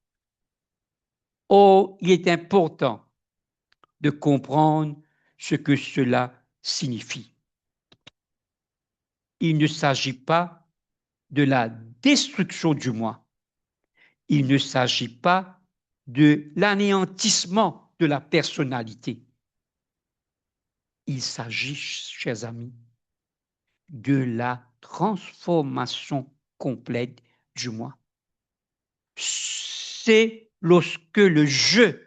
Oh, il est important de comprendre ce que cela signifie. Il ne s'agit pas de la destruction du moi. Il ne s'agit pas de l'anéantissement de la personnalité. Il s'agit, chers amis, de la transformation complète du moi. C'est lorsque le je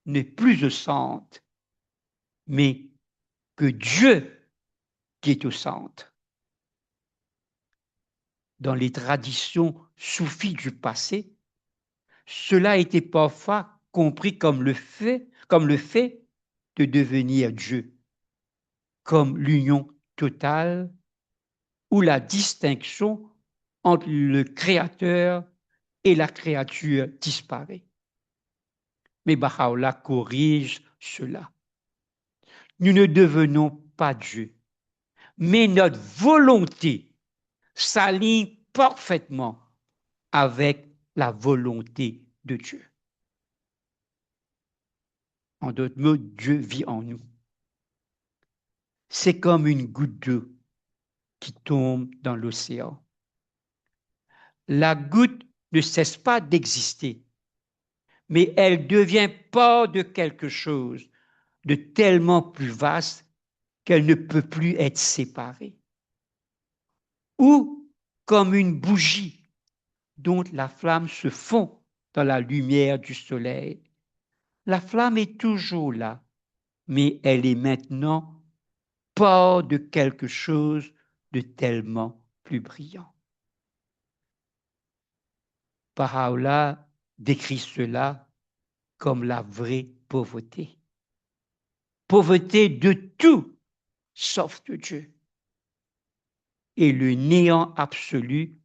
n'est plus au centre, mais que Dieu qui est au centre. Dans les traditions soufis du passé, cela était parfois compris comme le fait de devenir Dieu, comme l'union totale ou la distinction entre le Créateur et la créature disparaît. Mais Baha'u'llah corrige cela. Nous ne devenons pas Dieu, mais notre volonté s'aligne parfaitement avec la volonté de Dieu. En d'autres mots, Dieu vit en nous. C'est comme une goutte d'eau qui tombe dans l'océan. La goutte ne cesse pas d'exister, mais elle devient part de quelque chose de tellement plus vaste qu'elle ne peut plus être séparée. Ou comme une bougie dont la flamme se fond dans la lumière du soleil. La flamme est toujours là, mais elle est maintenant part de quelque chose de tellement plus brillant. Baha'u'llah décrit cela comme la vraie pauvreté. pauvreté de tout sauf de Dieu, et le néant absolu,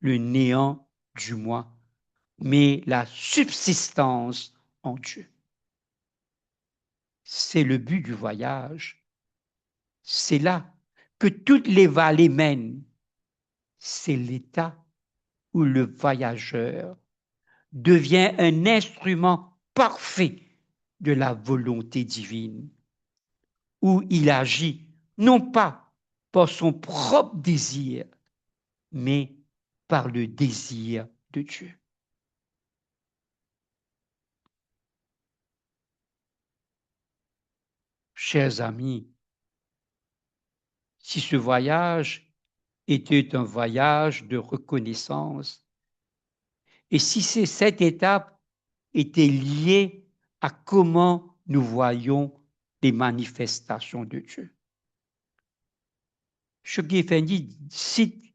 le néant du moi, mais la subsistance en Dieu. C'est le but du voyage. C'est là que toutes les vallées mènent. C'est l'état où le voyageur devient un instrument parfait de la volonté divine, où il agit non pas par son propre désir, mais par le désir de Dieu. Chers amis, si ce voyage était un voyage de reconnaissance, et si cette étape était liée à comment nous voyons les manifestations de Dieu. Shoghi Effendi cite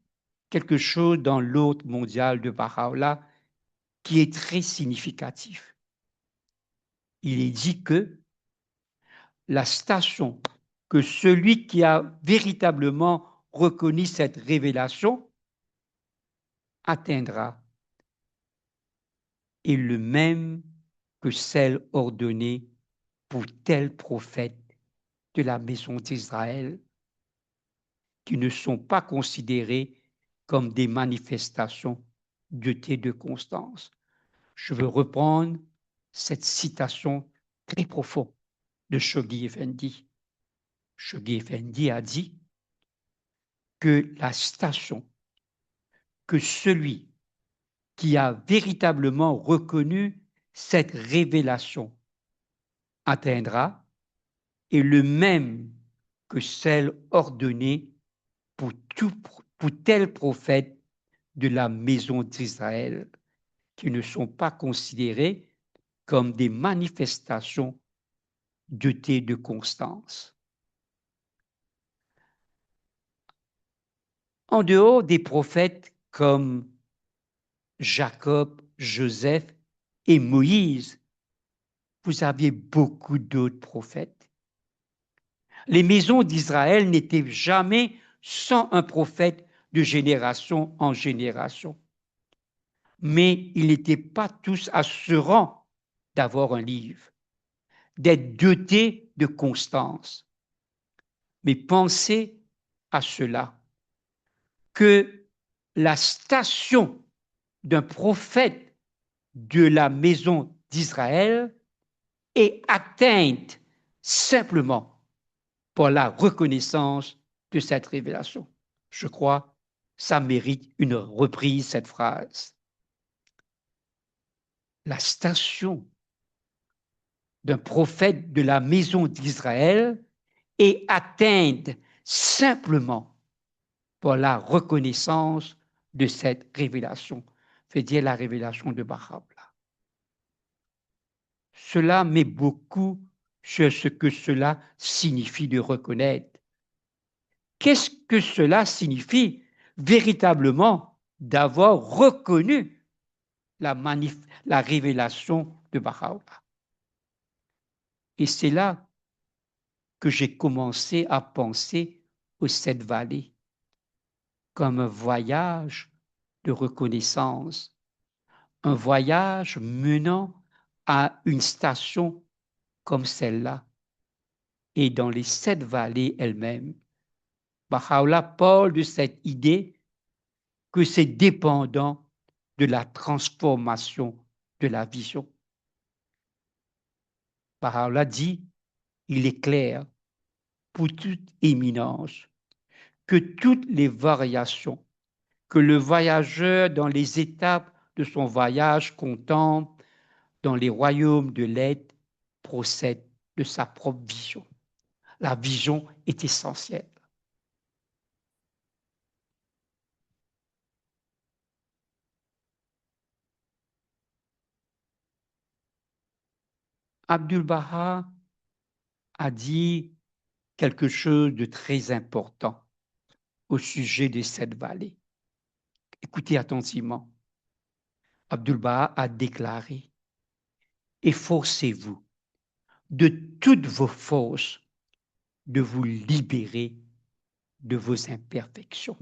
quelque chose dans l'hôte mondial de Baha'u'llah qui est très significatif. Il est dit que la station que celui qui a véritablement reconnu cette révélation atteindra est le même que celle ordonnée pour tel prophète de la maison d'Israël, qui ne sont pas considérés comme des manifestations de constance. Je veux reprendre cette citation très profonde de Shoghi Effendi. Shoghi Effendi a dit que la station que celui qui a véritablement reconnu cette révélation atteindra est le même que celle ordonnée pour tel prophète de la maison d'Israël, qui ne sont pas considérés comme des manifestations de constance. En dehors des prophètes comme Jacob, Joseph et Moïse, vous aviez beaucoup d'autres prophètes. Les maisons d'Israël n'étaient jamais sans un prophète de génération en génération. Mais ils n'étaient pas tous à ce rang d'avoir un livre, d'être dotés de constance. Mais pensez à cela, que la station d'un prophète de la maison d'Israël est atteinte simplement par la reconnaissance de cette révélation. Je crois que ça mérite une reprise, cette phrase. La station d'un prophète de la maison d'Israël est atteinte simplement par la reconnaissance de cette révélation, c'est-à-dire la révélation de Baha'u'llah. Cela met beaucoup sur ce que cela signifie de reconnaître. Qu'est-ce que cela signifie véritablement d'avoir reconnu la révélation de Baha'u'llah? Et c'est là que j'ai commencé à penser aux 7 vallées comme un voyage de reconnaissance, un voyage menant à une station comme celle-là. Et dans les 7 vallées elles-mêmes, Baha'u'llah parle de cette idée que c'est dépendant de la transformation de la vision. Baha'u'llah dit, il est clair pour toute éminence que toutes les variations que le voyageur dans les étapes de son voyage contemple dans les royaumes de l'être procèdent de sa propre vision. La vision est essentielle. Abdu'l-Baha a dit quelque chose de très important au sujet de cette vallée. Écoutez attentivement. Abdu'l-Baha a déclaré « Efforcez-vous de toutes vos forces de vous libérer de vos imperfections.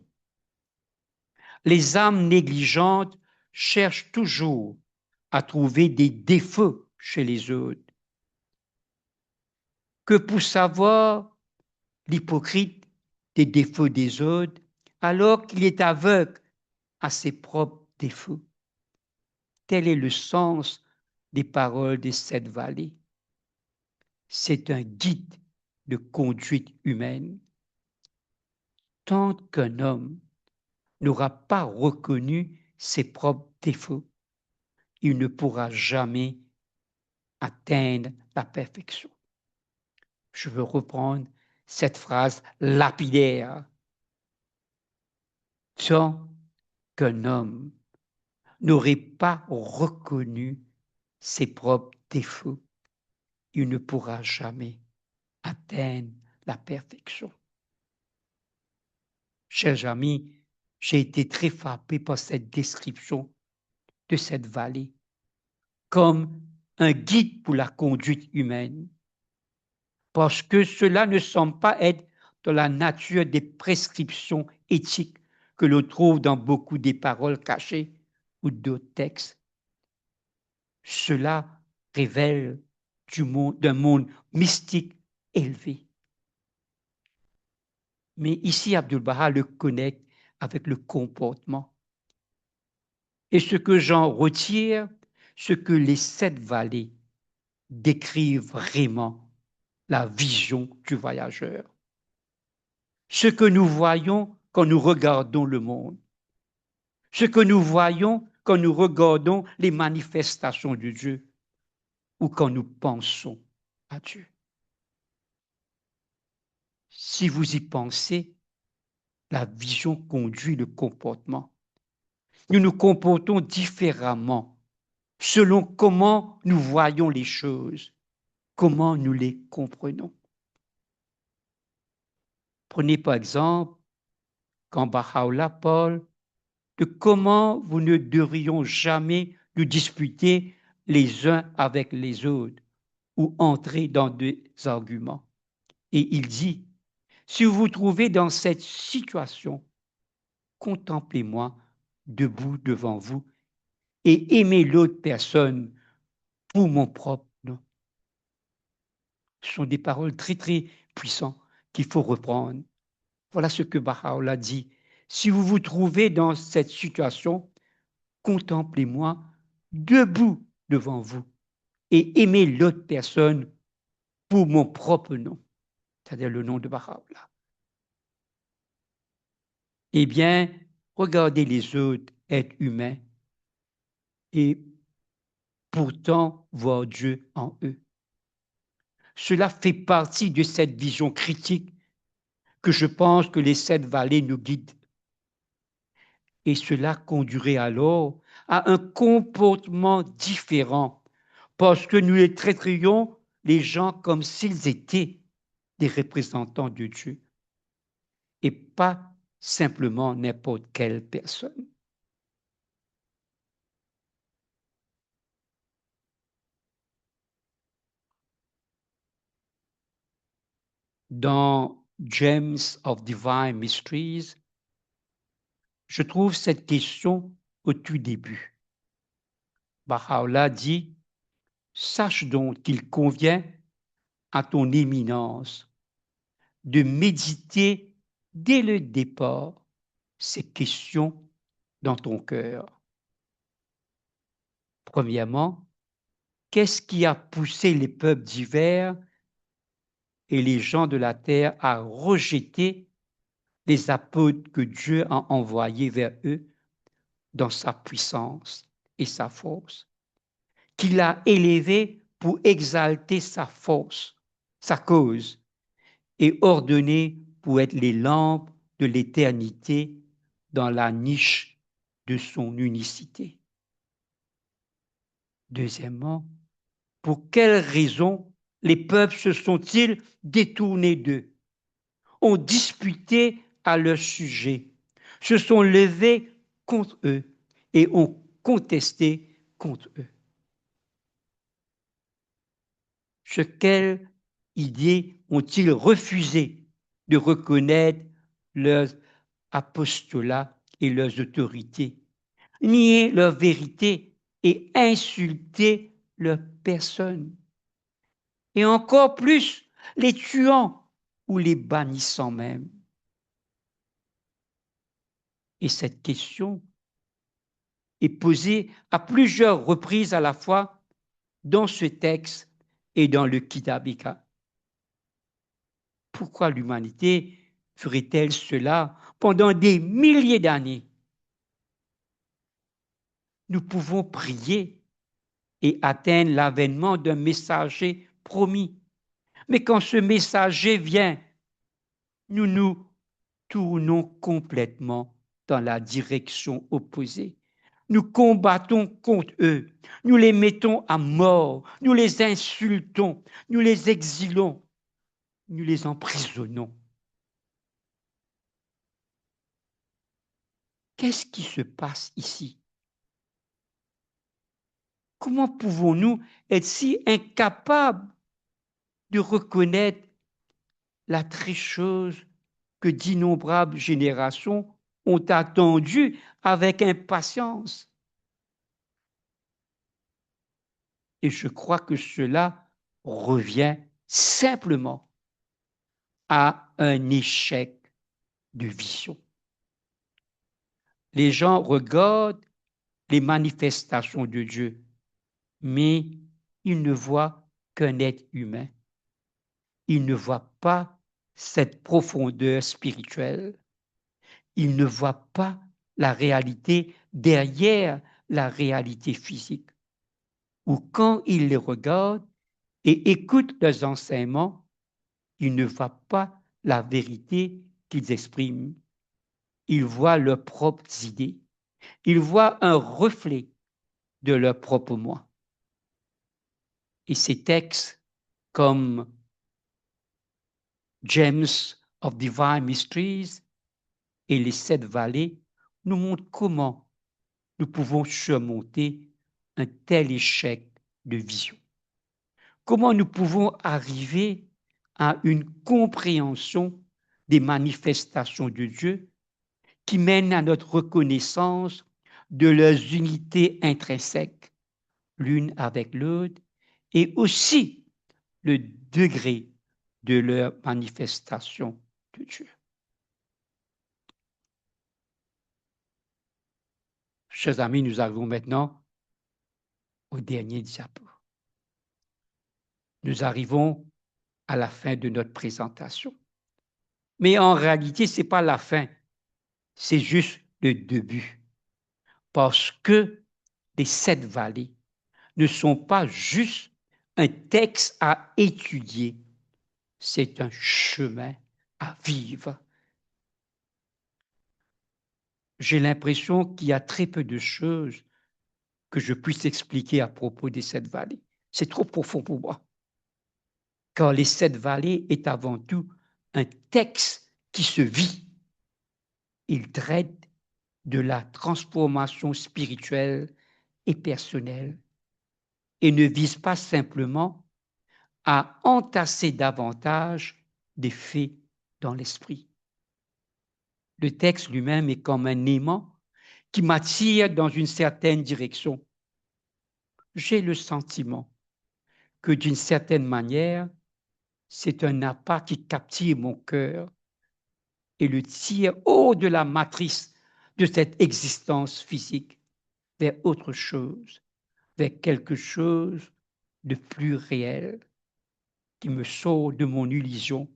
Les âmes négligentes cherchent toujours à trouver des défauts chez les autres. Que pour savoir l'hypocrite des défauts des autres, alors qu'il est aveugle à ses propres défauts. Tel est le sens des paroles de cette vallée. C'est un guide de conduite humaine. Tant qu'un homme n'aura pas reconnu ses propres défauts, il ne pourra jamais atteindre la perfection. Je veux reprendre cette phrase lapidaire. Tant qu'un homme n'aurait pas reconnu ses propres défauts, il ne pourra jamais atteindre la perfection. Chers amis, j'ai été très frappé par cette description de cette vallée comme un guide pour la conduite humaine, parce que cela ne semble pas être dans la nature des prescriptions éthiques que l'on trouve dans beaucoup des paroles cachées ou d'autres textes. Cela révèle d'un monde mystique élevé. Mais ici, Abdu'l-Baha le connecte avec le comportement. Et ce que j'en retire, ce que les 7 vallées décrivent vraiment la vision du voyageur. Ce que nous voyons quand nous regardons le monde. Ce que nous voyons quand nous regardons les manifestations de Dieu ou quand nous pensons à Dieu. Si vous y pensez, la vision conduit le comportement. Nous nous comportons différemment selon comment nous voyons les choses, comment nous les comprenons. Prenez par exemple, quand Baha'u'llah parle de comment vous ne devrions jamais nous disputer les uns avec les autres ou entrer dans des arguments. Et il dit, si vous vous trouvez dans cette situation, contemplez-moi debout devant vous et aimez l'autre personne pour mon propre nom. Ce sont des paroles très, très puissantes qu'il faut reprendre. Voilà ce que Baha'u'llah dit. Si vous vous trouvez dans cette situation, contemplez-moi debout devant vous et aimez l'autre personne pour mon propre nom, c'est-à-dire le nom de Baha'u'llah. Eh bien, regardez les autres êtres humains et pourtant voir Dieu en eux. Cela fait partie de cette vision critique que je pense que les 7 vallées nous guident. Et cela conduirait alors à un comportement différent, parce que nous les traiterions les gens comme s'ils étaient des représentants de Dieu et pas simplement n'importe quelle personne. Dans Gems of Divine Mysteries, je trouve cette question au tout début. Baha'u'llah dit, sache donc qu'il convient à ton éminence de méditer dès le départ ces questions dans ton cœur. Premièrement, qu'est-ce qui a poussé les peuples divers et les gens de la terre à rejeter les apôtres que Dieu a envoyés vers eux dans sa puissance et sa force, qu'il a élevés pour exalter sa force, sa cause, et ordonnés pour être les lampes de l'éternité dans la niche de son unicité. Deuxièmement, pour quelles raisons les peuples se sont-ils détournés d'eux, ont disputé à leur sujet, se sont levés contre eux et ont contesté contre eux? sur quelle idée ont-ils refusé de reconnaître leurs apostolats et leurs autorités, nier leur vérité et insulter leur personne, et encore plus les tuant ou les bannissant même. Et cette question est posée à plusieurs reprises à la fois dans ce texte et dans le Kidabika. Pourquoi l'humanité ferait-elle cela pendant des milliers d'années? Nous pouvons prier et atteindre l'avènement d'un messager promis. Mais quand ce messager vient, nous nous tournons complètement dans la direction opposée. Nous combattons contre eux, nous les mettons à mort, nous les insultons, nous les exilons, nous les emprisonnons. Qu'est-ce qui se passe ici? Comment pouvons-nous être si incapables de reconnaître la tricheuse que d'innombrables générations ont attendue avec impatience? Et je crois que cela revient simplement à un échec de vision. Les gens regardent les manifestations de Dieu, mais ils ne voient qu'un être humain. Ils ne voient pas cette profondeur spirituelle. Ils ne voient pas la réalité derrière la réalité physique. Ou quand ils les regardent et écoutent leurs enseignements, ils ne voient pas la vérité qu'ils expriment. Ils voient leurs propres idées. Ils voient un reflet de leur propre moi. Et ces textes comme James of Divine Mysteries et les 7 vallées nous montrent comment nous pouvons surmonter un tel échec de vision. Comment nous pouvons arriver à une compréhension des manifestations de Dieu qui mène à notre reconnaissance de leurs unités intrinsèques, l'une avec l'autre, et aussi le degré de leur manifestation de Dieu. Chers amis, nous arrivons maintenant au dernier diapo. Nous arrivons à la fin de notre présentation. Mais en réalité, ce n'est pas la fin, c'est juste le début. Parce que les 7 vallées ne sont pas juste un texte à étudier, c'est un chemin à vivre. J'ai l'impression qu'il y a très peu de choses que je puisse expliquer à propos des 7 vallées. C'est trop profond pour moi. Car les 7 vallées est avant tout un texte qui se vit. Il traite de la transformation spirituelle et personnelle et ne vise pas simplement à entasser davantage des faits dans l'esprit. Le texte lui-même est comme un aimant qui m'attire dans une certaine direction. J'ai le sentiment que d'une certaine manière, c'est un appât qui captive mon cœur et le tire hors de la matrice de cette existence physique vers autre chose, vers quelque chose de plus réel qui me sort de mon illusion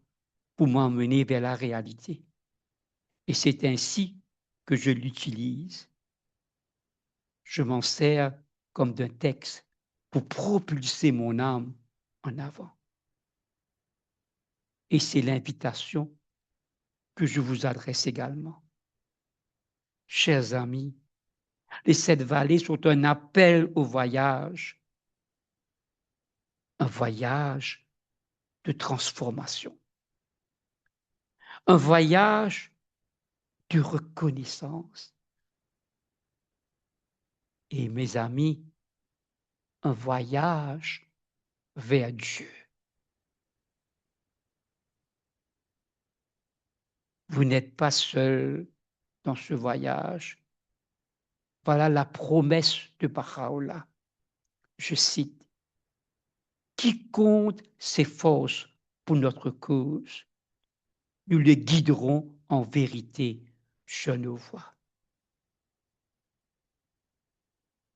pour m'emmener vers la réalité. Et c'est ainsi que je l'utilise. Je m'en sers comme d'un texte pour propulser mon âme en avant. Et c'est l'invitation que je vous adresse également. Chers amis, les 7 vallées sont un appel au voyage, un voyage de transformation, un voyage de reconnaissance. Et mes amis, un voyage vers Dieu. vous n'êtes pas seul dans ce voyage. Voilà la promesse de Baha'u'llah. Je cite, quiconque s'efforce pour notre cause, nous le guiderons en vérité sur nos voies.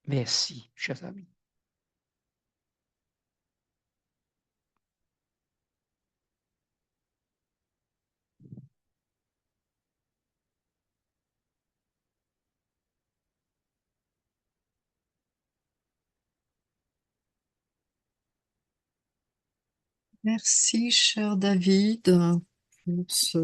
Merci, chers amis. Merci, cher David, pour ce